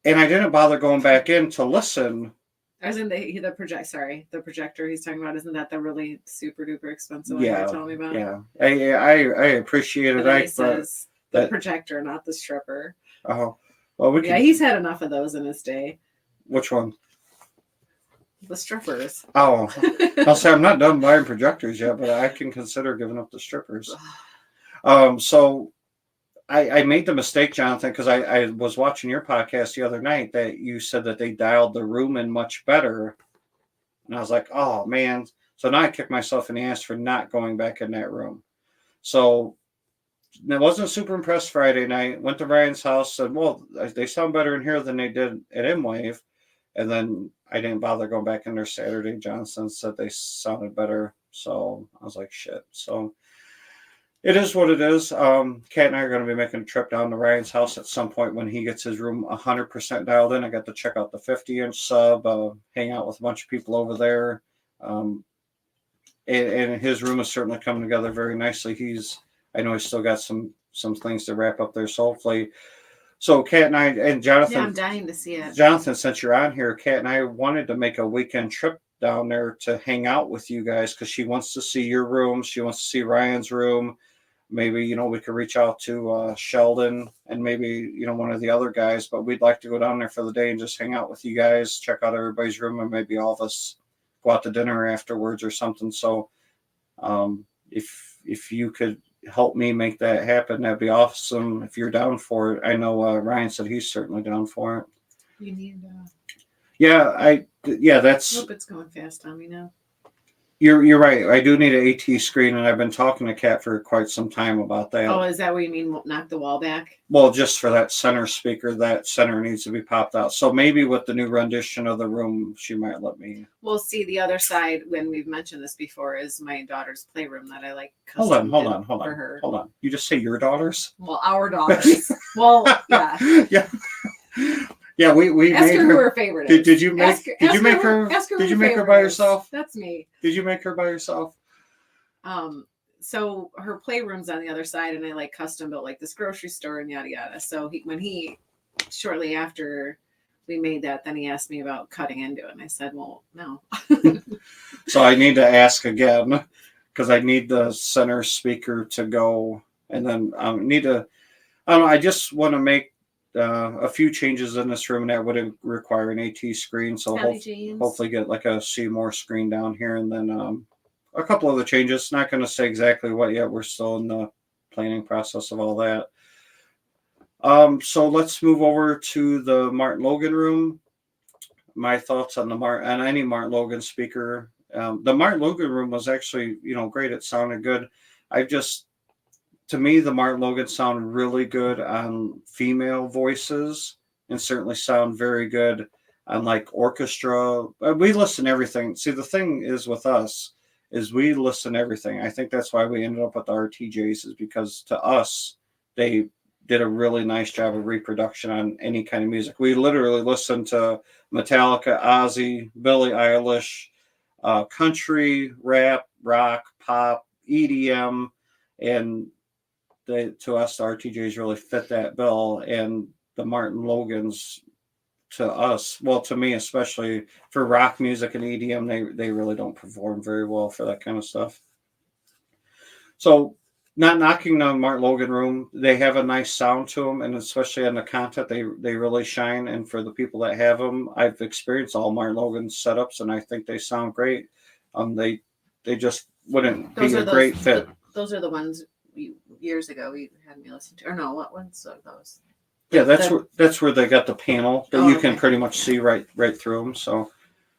And I didn't bother going back in to listen. Isn't the projector he's talking about, isn't that the really super duper expensive one you're telling me about? Yeah. I appreciate it. He says the projector, not the stripper. Oh. Well, he's had enough of those in his day. Which one? The strippers. Oh. I'll say I'm not done buying projectors yet, but I can consider giving up the strippers. So I made the mistake, Jonathan, because I was watching your podcast the other night that you said that they dialed the room in much better. And I was like, oh, man. So now I kicked myself in the ass for not going back in that room. So I wasn't super impressed Friday night. Went to Ryan's house, said, well, they sound better in here than they did at MWAVE. And then I didn't bother going back in there Saturday. Johnson said they sounded better. So I was like, shit. So it is what it is. Kat and I are going to be making a trip down to Ryan's house at some point when he gets his room 100% dialed in. I got to check out the 50-inch sub, hang out with a bunch of people over there. And his room is certainly coming together very nicely. I know he's still got some things to wrap up there. So hopefully, Kat and I and Jonathan. Yeah, I'm dying to see it. Jonathan, since you're on here, Kat and I wanted to make a weekend trip down there to hang out with you guys because she wants to see your room. She wants to see Ryan's room. Maybe, we could reach out to Sheldon and maybe, one of the other guys, but we'd like to go down there for the day and just hang out with you guys, check out everybody's room, and maybe all of us go out to dinner afterwards or something. So if you could help me make that happen, that'd be awesome if you're down for it. I know Ryan said he's certainly down for it. You need that's. I hope it's going fast on me now. You're right. I do need an AT screen, and I've been talking to Kat for quite some time about that. Oh, is that what you mean? Knock the wall back? Well, just for that center speaker, that center needs to be popped out. So maybe with the new rendition of the room, she might let me. Well, see, the other side, when we've mentioned this before, is my daughter's playroom that I like. Hold on. For her. Hold on. You just say your daughters? Well, our daughters. Well, yeah. Yeah. Yeah, we ask made her who her favorite is. Did you make her by yourself? That's me. Did you make her by yourself? So her playroom's on the other side, and I like custom built like this grocery store and yada yada. So when he shortly after we made that, then he asked me about cutting into it, and I said, well, no. So I need to ask again because I need the center speaker to go, and then I need to. I don't know. I just want to make a few changes in this room, and that would require an AT screen. So hopefully get like a Seymour screen down here, and then a couple other changes. Not going to say exactly what yet. We're still in the planning process of all that. So let's move over to the Martin Logan room. My thoughts on any Martin Logan speaker. The Martin Logan room was actually, great. It sounded good. To me, the Martin Logan sound really good on female voices, and certainly sound very good on like orchestra. We listen to everything. See, the thing is with us is we listen to everything. I think that's why we ended up with the RTJs, is because to us, they did a really nice job of reproduction on any kind of music. We literally listened to Metallica, Ozzy, Billie Eilish, country, rap, rock, pop, EDM, and to us, the RTJs really fit that bill, and the Martin Logans to us, well, to me, especially for rock music and EDM, they really don't perform very well for that kind of stuff. So not knocking the Martin Logan room, they have a nice sound to them, and especially on the content, they really shine. And for the people that have them, I've experienced all Martin Logan setups, and I think they sound great. They just wouldn't be a great fit. Those are the ones years ago you had me listen to, or no, what ones are those? Yeah, that's where they got the panel that you can pretty much see right through them. So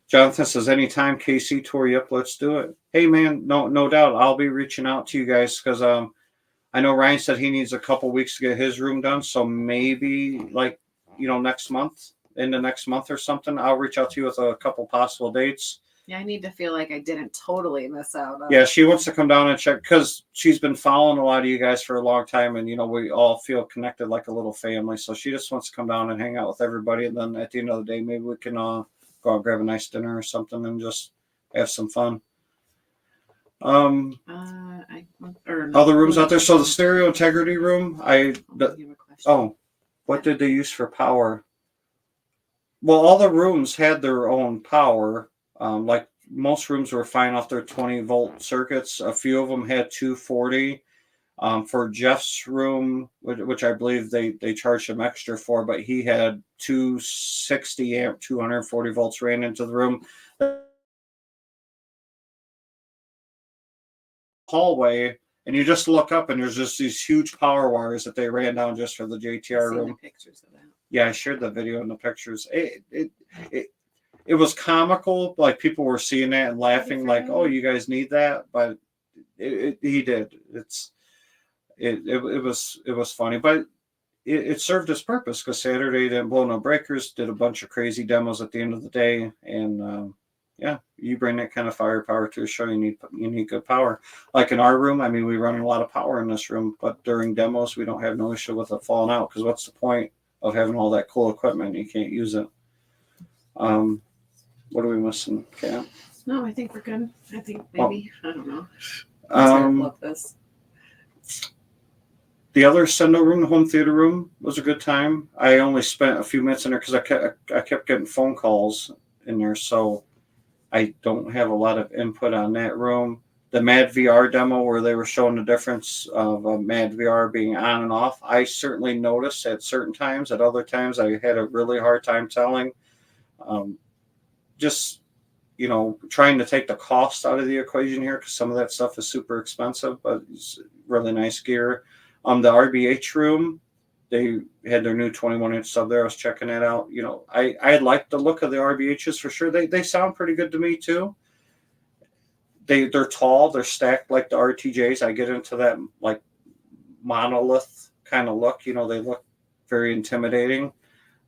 Jonathan says, anytime KC tore you up, let's do it. Hey man, no doubt, I'll be reaching out to you guys because I know Ryan said he needs a couple weeks to get his room done, so maybe like next month, in the next month or something, I'll reach out to you with a couple possible dates. Yeah, I need to feel like I didn't totally miss out on Yeah, she wants to come down and check because she's been following a lot of you guys for a long time, and we all feel connected like a little family. So she just wants to come down and hang out with everybody, and then at the end of the day, maybe we can go out and grab a nice dinner or something and just have some fun. Other rooms out there. So the stereo integrity room, what did they use for power? Well, all the rooms had their own power. Like most rooms were fine off their 20-volt circuits. A few of them had 240. For Jeff's room, which I believe they charged him extra for, but he had 260 amp, 240 volts ran into the room. Hallway, and you just look up and there's just these huge power wires that they ran down just for the JTR room. The pictures of that. Yeah, I shared the video and the pictures. It was comical, like people were seeing that and laughing, like, "Oh, you guys need that," but he did. It was funny, but it served its purpose because Saturday didn't blow no breakers. Did a bunch of crazy demos at the end of the day, and you bring that kind of firepower to a show, you need good power. Like in our room, I mean, we run a lot of power in this room, but during demos, we don't have no issue with it falling out because what's the point of having all that cool equipment? You can't use it. What are we missing, Kat? No, I think we're good. I think maybe, I don't know. I love this. The other Sendo room, the home theater room, was a good time. I only spent a few minutes in there because I kept getting phone calls in there, so I don't have a lot of input on that room. The Mad VR demo where they were showing the difference of Mad VR being on and off, I certainly noticed at certain times. At other times, I had a really hard time telling. Just, trying to take the cost out of the equation here because some of that stuff is super expensive, but it's really nice gear. The RBH room, they had their new 21-inch sub there. I was checking that out. I like the look of the RBHs for sure. They sound pretty good to me too. they're tall, they're stacked like the RTJs. I get into that like monolith kind of look. They look very intimidating.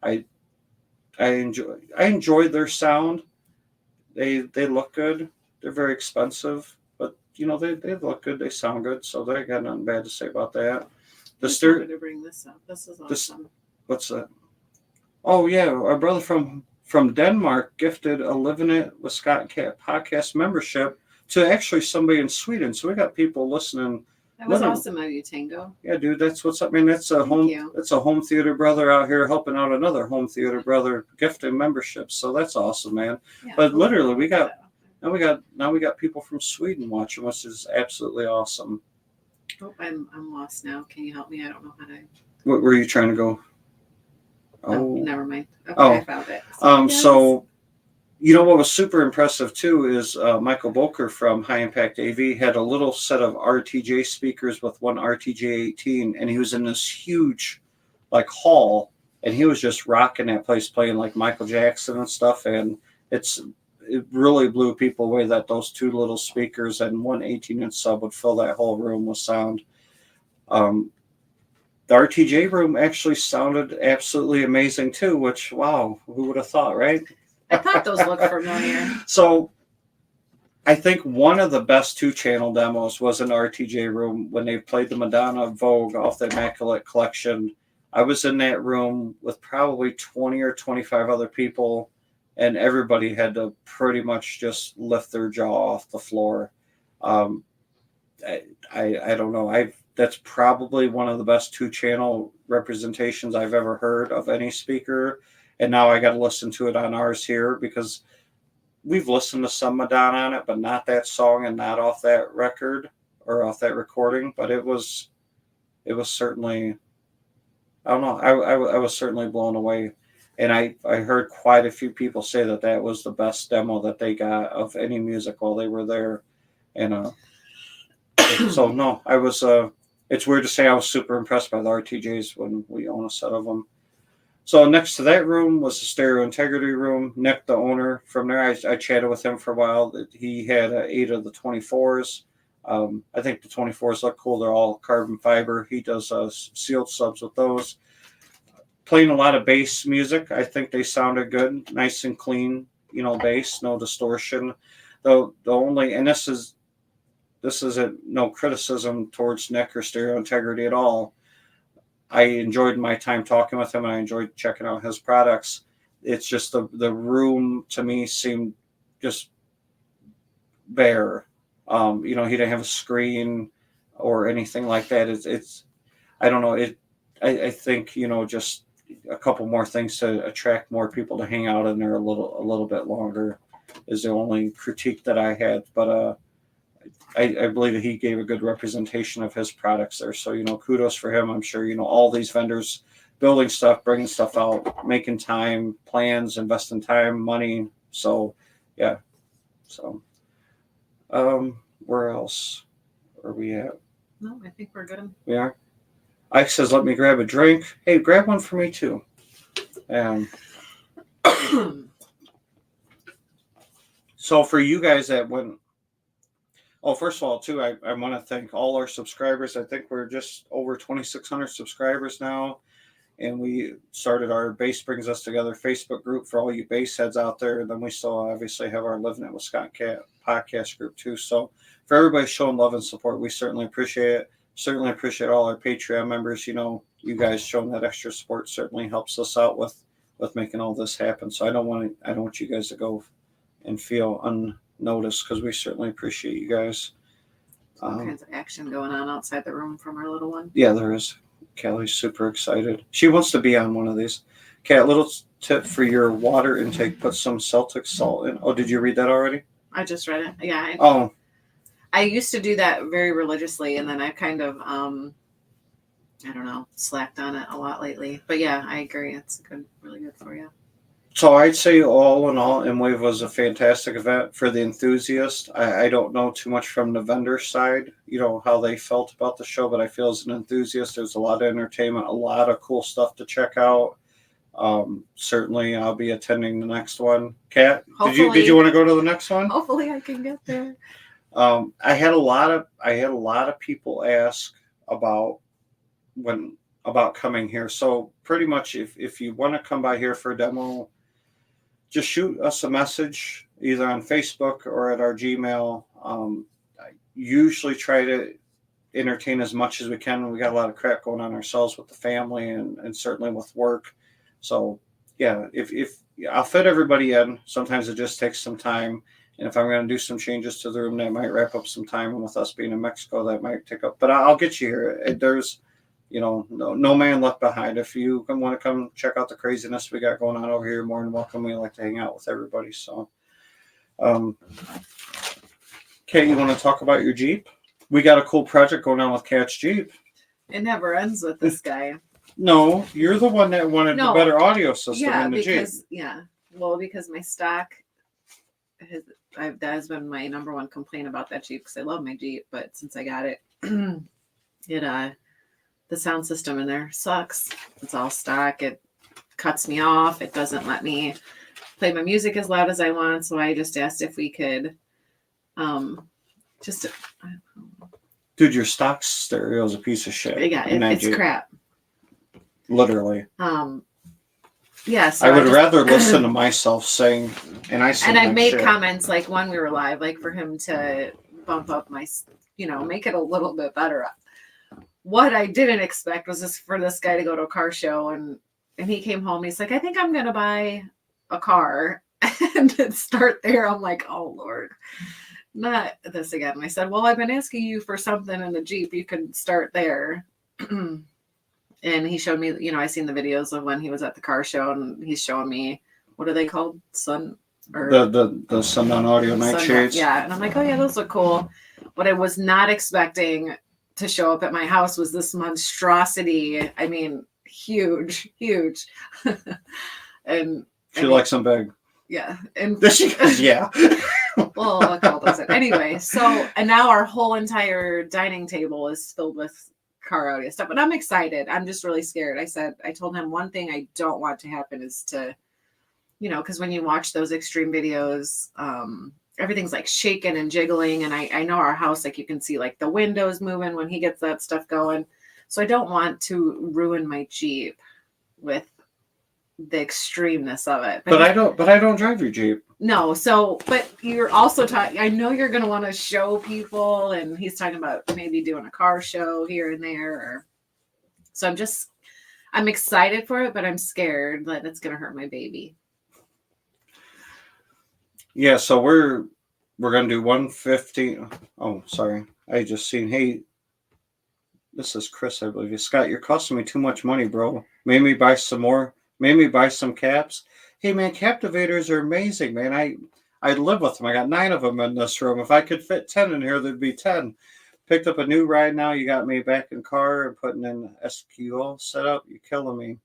I I enjoy their sound. They look good. They're very expensive, but they look good. They sound good, so they got nothing bad to say about that. The stereo to bring this up. This is awesome. What's that? Oh yeah, our brother from Denmark gifted a Living It with Scott Cat podcast membership to actually somebody in Sweden. So we got people listening. That was awesome of you, Tango. Yeah, dude, that's what's up. I mean, it's a home theater brother out here helping out another home theater brother gifting memberships. So that's awesome, man. Yeah, but literally, we got people from Sweden watching, which is absolutely awesome. Oh, I'm lost now. Can you help me? I don't know how to. Where were you trying to go? Oh, never mind. Okay, I found it. So what was super impressive too is Michael Boker from High Impact AV had a little set of RTJ speakers with one RTJ-18, and he was in this huge like hall, and he was just rocking that place, playing like Michael Jackson and stuff, and it really blew people away that those two little speakers and one 18-inch sub would fill that whole room with sound. The RTJ room actually sounded absolutely amazing too, which, wow, who would have thought, right? I thought those looked familiar. So I think one of the best 2-channel demos was in RTJ room when they played the Madonna Vogue off the Immaculate Collection. I was in that room with probably 20 or 25 other people, and everybody had to pretty much just lift their jaw off the floor. I don't know. That's probably one of the best 2-channel representations I've ever heard of any speaker. And now I got to listen to it on ours here because we've listened to some Madonna on it, but not that song and not off that record or off that recording. But it was certainly, I don't know. I was certainly blown away. And I heard quite a few people say that was the best demo that they got of any music while they were there. And so no, I was. It's weird to say I was super impressed by the RTJs when we own a set of them. So next to that room was the Stereo Integrity room. Nick, the owner from there, I chatted with him for a while. He had 8 of the 24s. I think the 24s look cool. They're all carbon fiber. He does sealed subs with those. Playing a lot of bass music. I think they sounded good, nice and clean. Bass, no distortion. The only, and this isn't no criticism towards Nick or Stereo Integrity at all. I enjoyed my time talking with him, and I enjoyed checking out his products. It's just the room to me seemed just bare. He didn't have a screen or anything like that. It's I don't know. I think just a couple more things to attract more people to hang out in there a little bit longer is the only critique that I had. But I believe that he gave a good representation of his products there. So, kudos for him. I'm sure, all these vendors building stuff, bringing stuff out, making time, plans, investing time, money. So, yeah. So, where else are we at? No, I think we're good. We are? Ike says, let me grab a drink. Hey, grab one for me too. So for you guys that went, first of all, too, I want to thank all our subscribers. I think we're just over 2,600 subscribers now. And we started our Bass Brings Us Together Facebook group for all you bass heads out there. And then we still obviously have our Living It with Scott Cat podcast group, too. So for everybody showing love and support, we certainly appreciate it. Certainly appreciate all our Patreon members. You guys showing that extra support certainly helps us out with making all this happen. So I don't want you guys to go and feel unnoticed because we certainly appreciate you guys. All kinds of action going on outside the room from our little one. Yeah, there is. Callie's super excited. She wants to be on one of these. Kat, little tip for your water intake: put some Celtic salt in. Oh, did you read that already? I just read it. Yeah. I used to do that very religiously, and then I kind of, I don't know, slacked on it a lot lately. But yeah, I agree. It's really good for you. So I'd say all in all, MWAVE was a fantastic event for the enthusiast. I don't know too much from the vendor side, how they felt about the show, but I feel as an enthusiast, there's a lot of entertainment, a lot of cool stuff to check out. Certainly I'll be attending the next one. Kat, did you want to go to the next one? Hopefully I can get there. I had a lot of people ask about about coming here. So pretty much, if you want to come by here for a demo, just shoot us a message either on Facebook or at our Gmail. I usually try to entertain as much as we can. We got a lot of crap going on ourselves with the family and certainly with work. So yeah, if I'll fit everybody in, sometimes it just takes some time. And if I'm going to do some changes to the room, that might wrap up some time. And with us being in Mexico, that might take up. But I'll get you here. There's, no man left behind. If you want to come check out the craziness we got going on over here, you're more than welcome. We like to hang out with everybody. So, Kate, you want to talk about your Jeep? We got a cool project going on with Kat's Jeep. It never ends with this guy. No, you're the one that wanted the better audio system in the Jeep. Because my stock that has been my number one complaint about that Jeep, because I love my Jeep, but since I got it, the sound system in there sucks. It's all stock. It cuts me off. It doesn't let me play my music as loud as I want. So I just asked if we could, Dude, your stock stereo is a piece of shit. Yeah, it's crap. Literally. Yeah, so I would rather listen to myself saying, and I made comments like when we were live, like for him to bump up my, make it a little bit better. What I didn't expect was just for this guy to go to a car show and he came home. He's like, I think I'm gonna buy a car and start there. I'm like, oh Lord, not this again. And I said, well, I've been asking you for something in the Jeep. You can start there. And he showed me, I seen the videos of when he was at the car show, and he's showing me, what are they called? The Sundown Audio Nightshades. Yeah. And I'm like, oh yeah, those look cool. What I was not expecting to show up at my house was this monstrosity. I mean, huge. And she likes them big. Yeah. And yeah. Well, what call does it? Anyway, and now our whole entire dining table is filled with car audio stuff, but I'm excited. I'm just really scared. I told him one thing I don't want to happen is to, because when you watch those extreme videos, everything's like shaking and jiggling. And I know our house, like you can see like the windows moving when he gets that stuff going. So I don't want to ruin my Jeep with the extremeness of it. But I don't drive your Jeep. No. So, but you're also talking, I know you're going to want to show people, and he's talking about maybe doing a car show here and there. So I'm excited for it, but I'm scared that it's going to hurt my baby. Yeah. So we're going to do 150. Oh, sorry. I just seen, hey, this is Chris, I believe. Scott, you're costing me too much money, bro. Made me buy some more. Made me buy some caps. Hey, man, Captivators are amazing, man. I live with them. I got 9 of them in this room. If I could fit 10 in here, there'd be 10. Picked up a new ride now. You got me back in car and putting in SQL setup. You're killing me.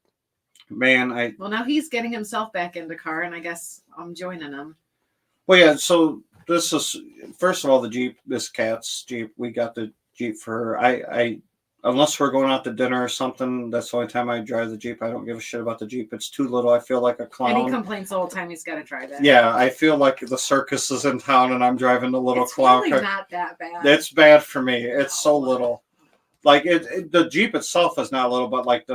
Man, Well, now he's getting himself back into car, and I guess I'm joining him. Well, yeah, so this is, first of all, the Jeep, this Kat's Jeep. We got the Jeep for her. Unless we're going out to dinner or something, that's the only time I drive the Jeep. I don't give a shit about the Jeep. It's too little. I feel like a clown. And he complains the whole time he's got to drive it. Yeah, I feel like the circus is in town and I'm driving the little clown. It's really not that bad. It's bad for me. It's so little. Like the Jeep itself is not little, but like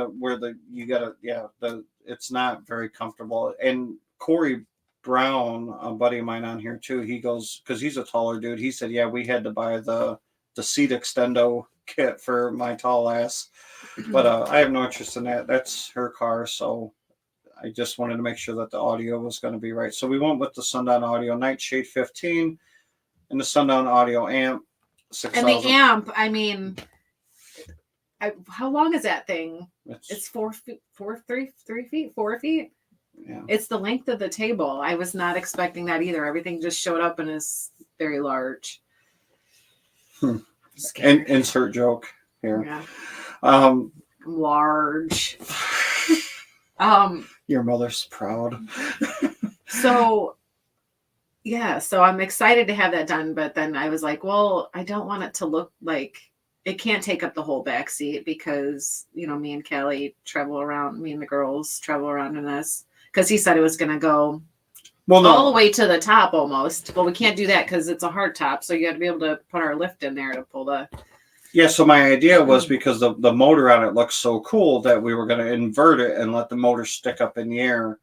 it's not very comfortable. And Corey Brown, a buddy of mine on here too, he goes, because he's a taller dude. He said, yeah, we had to buy the seat extendo kit for my tall ass, but I have no interest in that. That's her car, so I just wanted to make sure that the audio was going to be right. So we went with the Sundown Audio Nightshade 15 and the Sundown Audio amp 6000. And the amp, I mean, how long is that thing? It's 4 feet. Yeah. It's the length of the table. I was not expecting that either. Everything just showed up and is very large. And insert joke here. Yeah. Large. Your mother's proud. So I'm excited to have that done, but then I was like, well, I don't want it to look like it can't take up the whole back seat because, me and Callie travel around, me and the girls travel around in this, because he said it was going to go Well, all the no. way to the top almost. But we can't do that because it's a hard top. So you got to be able to put our lift in there to pull the. Yeah, so my idea was because the motor on it looks so cool that we were going to invert it and let the motor stick up in the air.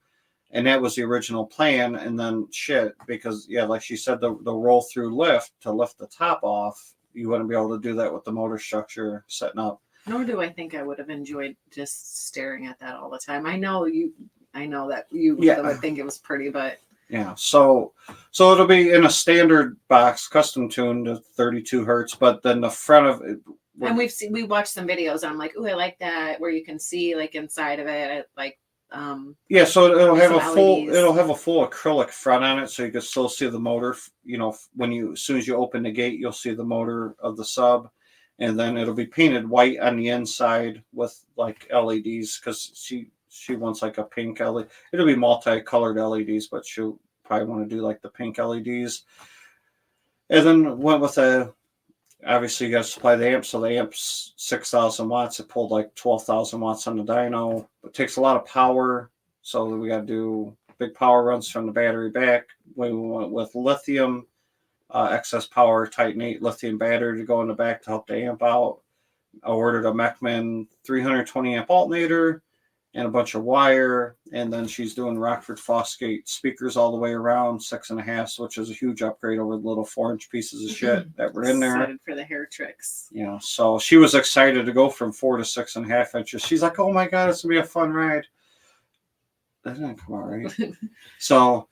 And that was the original plan. And then shit, because, yeah, like she said, the roll through lift to lift the top off, you wouldn't be able to do that with the motor structure setting up. Nor do I think I would have enjoyed just staring at that all the time. I know that you would think it was pretty, but. Yeah, so it'll be in a standard box, custom tuned to 32 hertz, but then the front of it. And we watched some videos, and I'm like, ooh, I like that where you can see like inside of it, like. Yeah, so it'll have LEDs. it'll have a full acrylic front on it, so you can still see the motor. You know, as soon as you open the gate, you'll see the motor of the sub, and then it'll be painted white on the inside with like LEDs because she wants like a pink LED. It'll be multicolored LEDs, but she'll probably want to do like the pink LEDs. And then went with obviously you got to supply the amp. So the amp's 6,000 watts. It pulled like 12,000 watts on the dyno. It takes a lot of power. So we got to do big power runs from the battery back. We went with lithium, excess power, Titan 8 lithium battery to go in the back to help the amp out. I ordered a Mechman 320 amp alternator and a bunch of wire, and then she's doing Rockford Fosgate speakers all the way around, 6.5, which is a huge upgrade over the little 4-inch pieces of shit that were in there. Excited for the hair tricks. Yeah, so she was excited to go from 4 to 6.5 inches. She's like, "Oh my god, it's gonna be a fun ride." That didn't come out right. So,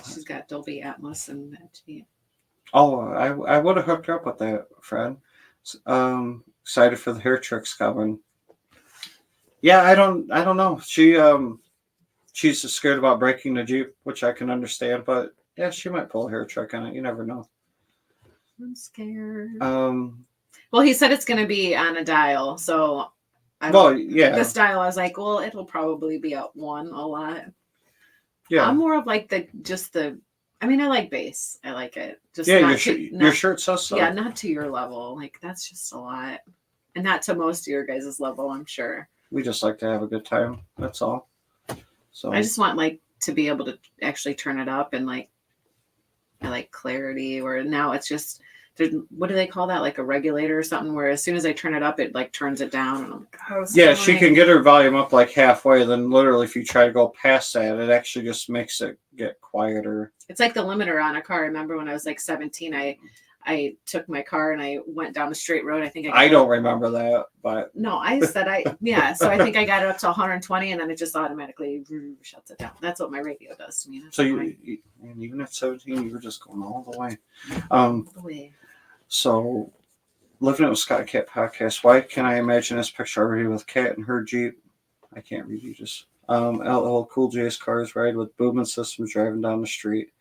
she's got Dolby Atmos and HD. Oh, I would have hooked her up with that, Fred. Excited for the hair tricks coming. Yeah, I don't know. She's scared about breaking the Jeep, which I can understand, but yeah, she might pull a hair trick on it. You never know. I'm scared. Well, he said it's going to be on a dial, so this dial, I was like, well, it'll probably be at 1 a lot. Yeah, I'm more of like I mean, I like bass. I like it. Just your shirt says so. Yeah, not to your level. Like that's just a lot, and not to most of your guys' level, I'm sure. We just like to have a good time. That's all. So I just want like to be able to actually turn it up and like I like clarity. Where now it's just what do they call that? Like a regulator or something. Where as soon as I turn it up, it like turns it down. And I'm like, yeah, she can get her volume up like halfway. Then literally, if you try to go past that, it actually just makes it get quieter. It's like the limiter on a car. I remember when I was like 17, I took my car and I went down a straight road. I think I don't remember that, but no, I said so I think I got it up to 120 and then it just automatically shuts it down. That's what my radio does to me. So even at 17, you were just going all the way. So living it with Scott Cat podcast. Why can I imagine this picture already with Cat and her Jeep? I can't read you just. LL Cool J's cars ride with booming systems driving down the street.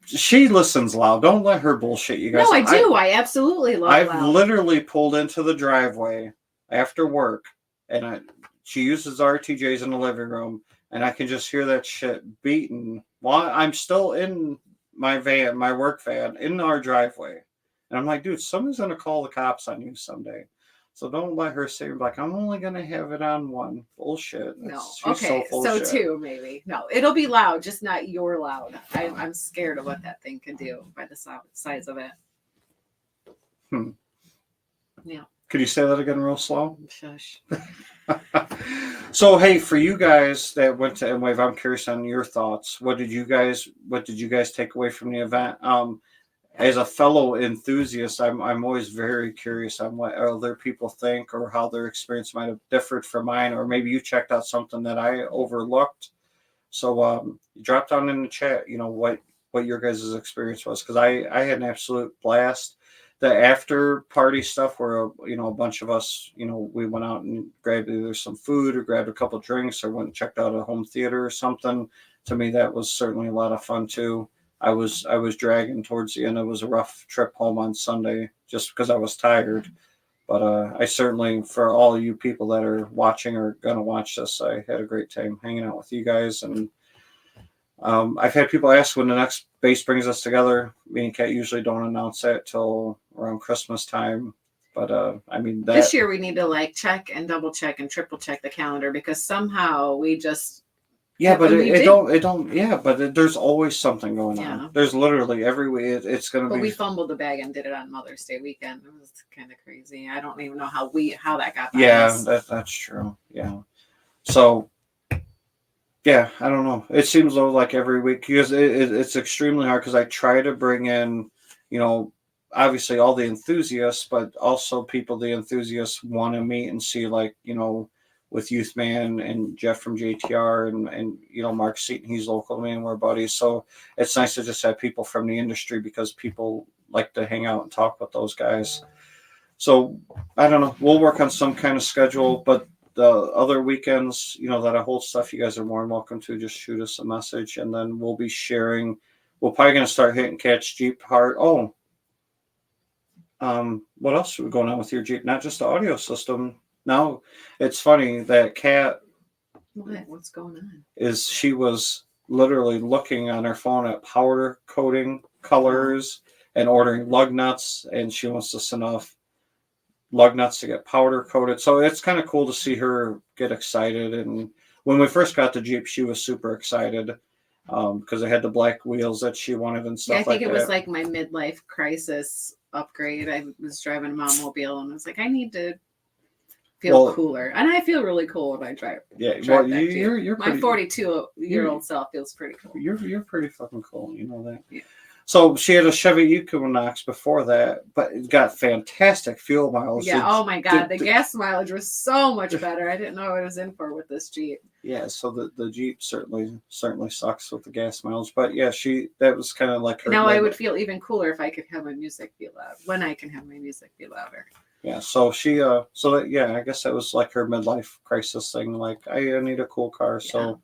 She listens loud. Don't let her bullshit you guys. No, I do. I absolutely love I've loud. literally pulled into the driveway after work, and she uses RTJs in the living room, and I can just hear that shit beating while I'm still in my van, my work van, in our driveway. And I'm like, dude, somebody's going to call the cops on you someday. So don't let her say, like, I'm only going to have it on 1. Bullshit. No. Okay. So 2, maybe. No, it'll be loud, just not your loud. I'm scared of what that thing can do by the size of it. Yeah. Could you say that again real slow? Shush. So, hey, for you guys that went to MWAVE, I'm curious on your thoughts. What did you guys take away from the event? As a fellow enthusiast, I'm always very curious on what other people think or how their experience might have differed from mine, or maybe you checked out something that I overlooked. So drop down in the chat, what your guys' experience was, because I had an absolute blast. The after party stuff where a bunch of us, we went out and grabbed either some food or grabbed a couple of drinks or went and checked out a home theater or something. To me, that was certainly a lot of fun too. I was dragging towards the end. It was a rough trip home on Sunday just because I was tired. But I certainly, for all you people that are watching or going to watch this, I had a great time hanging out with you guys. And I've had people ask when the next base brings us together. Me and Kat usually don't announce that till around Christmas time. But this year we need to check and double check and triple check the calendar because somehow we just Yeah, but And we it did. don't. Yeah, but there's always something going Yeah. on. There's literally every week. It's gonna But be. we fumbled the bag and did it on Mother's Day weekend. It was kind of crazy. I don't even know how that got by Yeah, us. that's true. Yeah. So yeah, I don't know. It seems though like every week because it's extremely hard because I try to bring in, you know, obviously all the enthusiasts, but also people the enthusiasts want to meet and see, like, you know, with Youth Man and Jeff from JTR and you know Mark Seaton, he's local to me and we're buddies. So it's nice to just have people from the industry because people like to hang out and talk with those guys. So I don't know. We'll work on some kind of schedule, but the other weekends, you know, that I hold stuff, you guys are more than welcome to just shoot us a message, and then we'll be sharing. We're probably gonna start hitting catch Jeep hard. Oh, what else is going on with your Jeep? Not just the audio system. Now, it's funny that Kat What's going on? she was literally looking on her phone at powder coating colors and ordering lug nuts, and she wants to send off lug nuts to get powder coated. So it's kind of cool to see her get excited. And when we first got the Jeep, she was super excited because it had the black wheels that she wanted and stuff Yeah, I think like it that. was like my midlife crisis upgrade. I was driving a mobile and I was like, I need to feel cooler, and I feel really cool when I drive. Yeah, drive well, you're my 42-year-old self feels pretty cool. You're pretty fucking cool. You know that. Yeah. So she had a Chevy Equinox before that, but it got fantastic fuel mileage. Yeah. Oh my God, the gas mileage was so much better. I didn't know what I was in for with this Jeep. Yeah, so the Jeep certainly sucks with the gas mileage, but yeah, that was kind of like her. Now I would feel even cooler if I could have my music be loud. When I can have my music be louder. Yeah, so she so that, yeah, I guess that was like her midlife crisis thing. Like, I need a cool car, so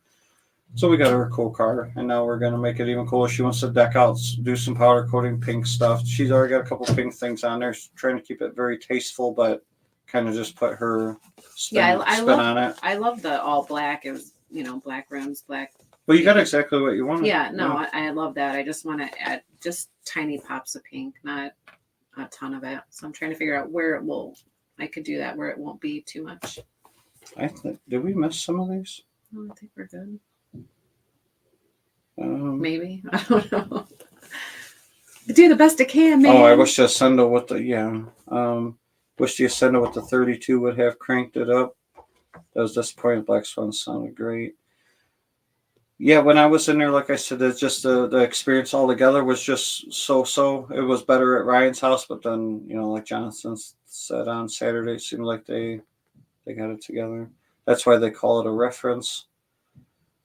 we got her a cool car, and now we're gonna make it even cooler. She wants to deck out, do some powder coating pink stuff. She's already got a couple pink things on there. She's trying to keep it very tasteful, but kind of just put her spin on it. I love the all black. It was, you know, black rims, black. Well, you got exactly what you wanted. Yeah, no, yeah. I love that. I just want to add just tiny pops of pink, not a ton of it. So I'm trying to figure out where I could do that where it won't be too much. Did we miss some of these? No, I think we're good. Maybe. I don't know. Do the best I can, man. Oh, I wish the Ascendo with the wish the Ascendo with the 32 would have cranked it up. That was disappointing. Black Swan sounded great. Yeah, when I was in there, like I said, it's just the experience altogether was just so. It was better at Ryan's house, but then, you know, like Jonathan said on Saturday, it seemed like they got it together. That's why they call it a reference.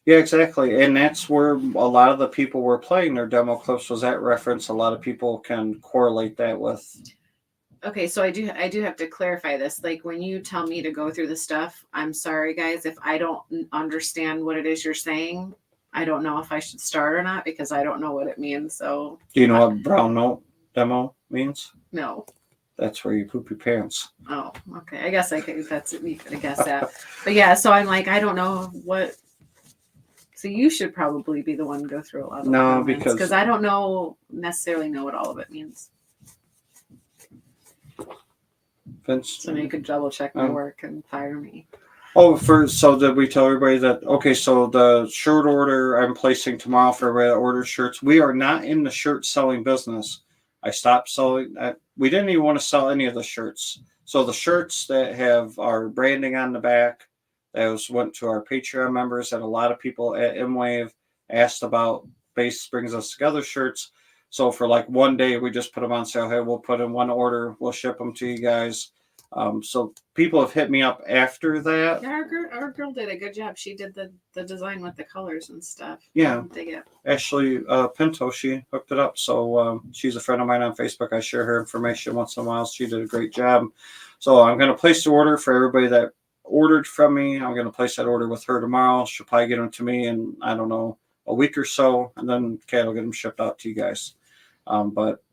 Yeah, exactly. And that's where a lot of the people were playing their demo clips was that reference. A lot of people can correlate that with. Okay, so I do have to clarify this. Like, when you tell me to go through the stuff, I'm sorry, guys, if I don't understand what it is you're saying. I don't know if I should start or not because I don't know what it means. So, do you know what brown note demo means? No. That's where you poop your pants. Oh, okay. I guess you could have guessed that. But yeah, so I'm like, I don't know what. So you should probably be the one to go through a lot of no, because I don't necessarily know what all of it means. Vince, so you could double check my work and fire me. Oh, so did we tell everybody that? Okay, so the shirt order I'm placing tomorrow for everybody that orders shirts. We are not in the shirt selling business. I stopped selling. We didn't even want to sell any of the shirts. So the shirts that have our branding on the back, those went to our Patreon members, and a lot of people at MWAVE asked about Base Brings Us Together shirts. So for like one day, we just put them on sale. Hey, we'll put in one order. We'll ship them to you guys. So people have hit me up after that. Yeah, our girl did a good job. She did the design with the colors and stuff. Yeah. Ashley Pinto, she hooked it up. So she's a friend of mine on Facebook. I share her information once in a while. She did a great job. So I'm going to place the order for everybody that ordered from me. I'm going to place that order with her tomorrow. She'll probably get them to me in, I don't know, a week or so. And then Kat will get them shipped out to you guys. But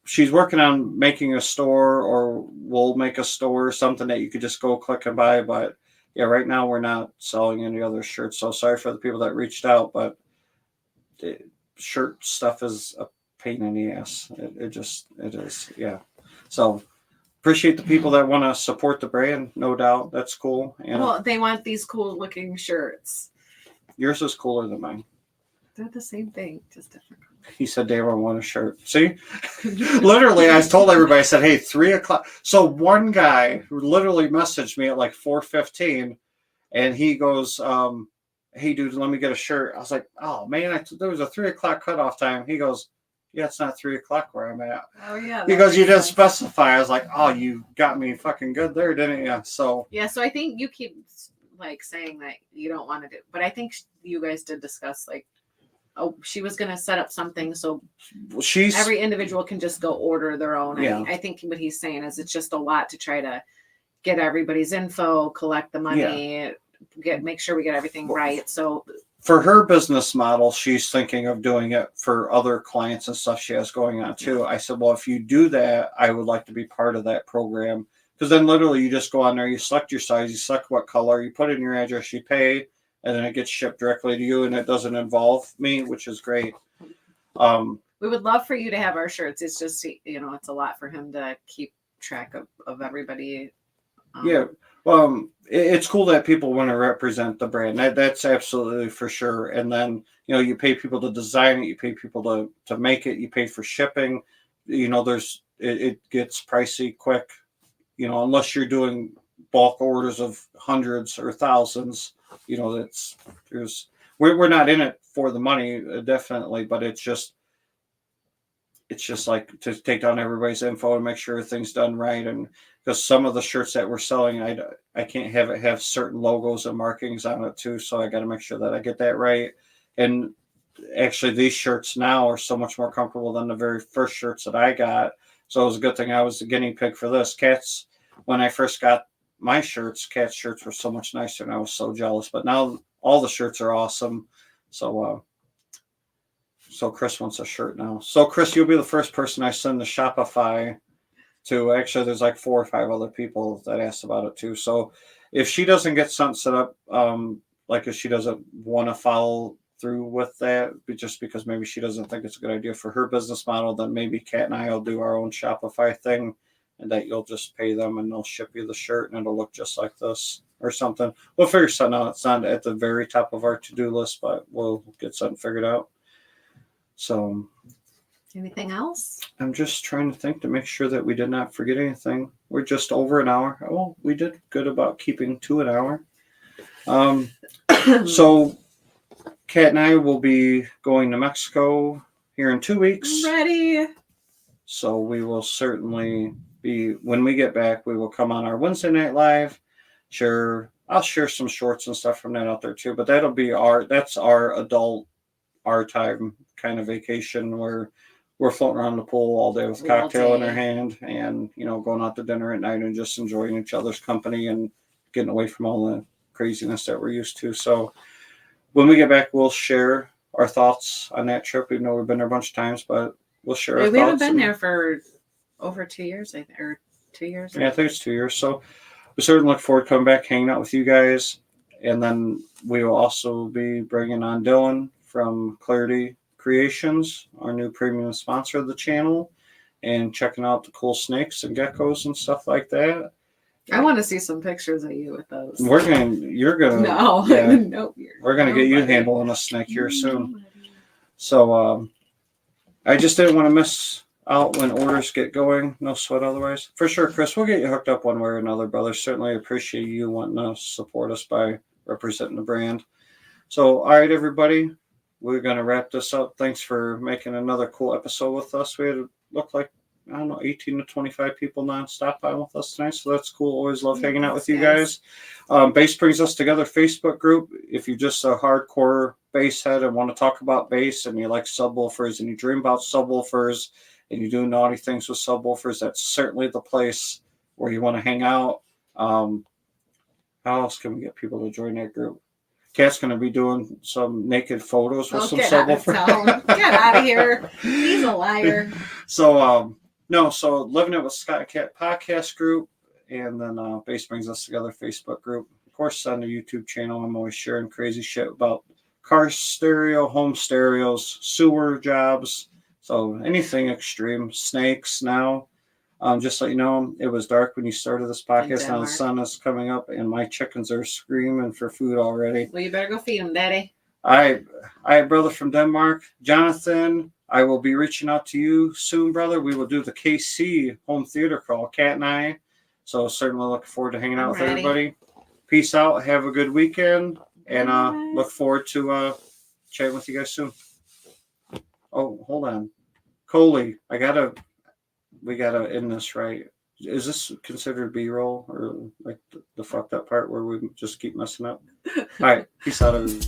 she's working on making a store, or we'll make a store, something that you could just go click and buy. But yeah, right now we're not selling any other shirts. So sorry for the people that reached out, but the shirt stuff is a pain in the ass. It is. Yeah. So appreciate the people that want to support the brand. No doubt. That's cool. Well, they want these cool looking shirts. Yours is cooler than mine. They're the same thing, just different. He said, Dave, I want a shirt. See? Literally, I told everybody, I said, hey, 3:00. So one guy literally messaged me at like 4:15, and he goes, hey, dude, let me get a shirt. I was like, oh, man, there was a 3:00 cutoff time. He goes, yeah, it's not 3:00 where I'm at. Oh, yeah. Because you didn't specify. I was like, oh, you got me fucking good there, didn't you? So yeah, so I think you keep like saying that you don't want to do, but I think you guys did discuss like, oh, she was going to set up something so every individual can just go order their own. Yeah. I think what he's saying is it's just a lot to try to get everybody's info, collect the money, make sure we get everything right. So for her business model, she's thinking of doing it for other clients and stuff she has going on too. I said, well, if you do that, I would like to be part of that program. Because then literally you just go on there, you select your size, you select what color, you put in your address, you pay, and then it gets shipped directly to you, and it doesn't involve me, which is great. We would love for you to have our shirts. It's just, it's a lot for him to keep track of everybody. It's cool that people want to represent the brand. That's absolutely for sure. And then, you pay people to design it, you pay people to make it, you pay for shipping. It gets pricey quick, unless you're doing bulk orders of hundreds or thousands. We're not in it for the money, definitely, but it's just like to take down everybody's info and make sure everything's done right. And because some of the shirts that we're selling, I can't have it have certain logos and markings on it too, so I got to make sure that I get that right. And actually, these shirts now are so much more comfortable than the very first shirts that I got. So it was a good thing I was the guinea pig for this. Cats, when I first got my shirts, Cat's shirts were so much nicer, and I was so jealous. But now all the shirts are awesome. So Chris wants a shirt now. So Chris, you'll be the first person I send the Shopify to. Actually, there's like 4 or 5 other people that asked about it too. So if she doesn't get something set up, like if she doesn't want to follow through with that, just because maybe she doesn't think it's a good idea for her business model, then maybe Kat and I will do our own Shopify thing, and that you'll just pay them and they'll ship you the shirt and it'll look just like this or something. We'll figure something out. It's not at the very top of our to-do list, but we'll get something figured out. So anything else? I'm just trying to think to make sure that we did not forget anything. We're just over an hour. Oh, we did good about keeping to an hour. So Kat and I will be going to Mexico here in 2 weeks. Ready. So we will certainly be, when we get back, we will come on our Wednesday night live. Sure, I'll share some shorts and stuff from that out there too, but that's our adult, our time kind of vacation where we're floating around the pool all day with a cocktail in our hand and, going out to dinner at night and just enjoying each other's company and getting away from all the craziness that we're used to. So when we get back, we'll share our thoughts on that trip. Even though we've been there a bunch of times, but we'll share our thoughts. We haven't been there for over 2 years, I think, or 2 years. Yeah, I think it's 2 years. So we certainly look forward to coming back, hanging out with you guys. And then we will also be bringing on Dylan from Clarity Creations, our new premium sponsor of the channel, and checking out the cool snakes and geckos and stuff like that. I want to see some pictures of you with those. We're gonna get you handling a snake here soon. So I just didn't want to miss out when orders get going. No sweat otherwise. For sure, Chris, we'll get you hooked up one way or another, brother. Certainly appreciate you wanting to support us by representing the brand. So, all right, everybody, we're going to wrap this up. Thanks for making another cool episode with us. We had looked like, 18 to 25 people nonstop on with us tonight. So that's cool. Always love hanging out with you guys. Bass Brings Us Together Facebook group. If you're just a hardcore bass head and want to talk about bass and you like subwoofers and you dream about subwoofers and you do naughty things with subwoofers, that's certainly the place where you want to hang out. How else can we get people to join that group? Kat's going to be doing some naked photos with some subwoofers. Get out of here. He's a liar. So, so Living It with Scott and Kat podcast group, and then Bass Brings Us Together Facebook group. Of course, on the YouTube channel, I'm always sharing crazy shit about car stereo, home stereos, sewer jobs. So anything extreme, snakes now. Just let you know, it was dark when you started this podcast. Now the sun is coming up and my chickens are screaming for food already. Well, you better go feed them, Daddy. I brother from Denmark, Jonathan. I will be reaching out to you soon, brother. We will do the KC home theater crawl, Kat and I. So certainly looking forward to hanging out with everybody. Peace out. Have a good weekend, and look forward to chatting with you guys soon. Oh, hold on, Coley. We gotta end this right. Is this considered B-roll or like the fucked up part where we just keep messing up? All right, peace out, everybody.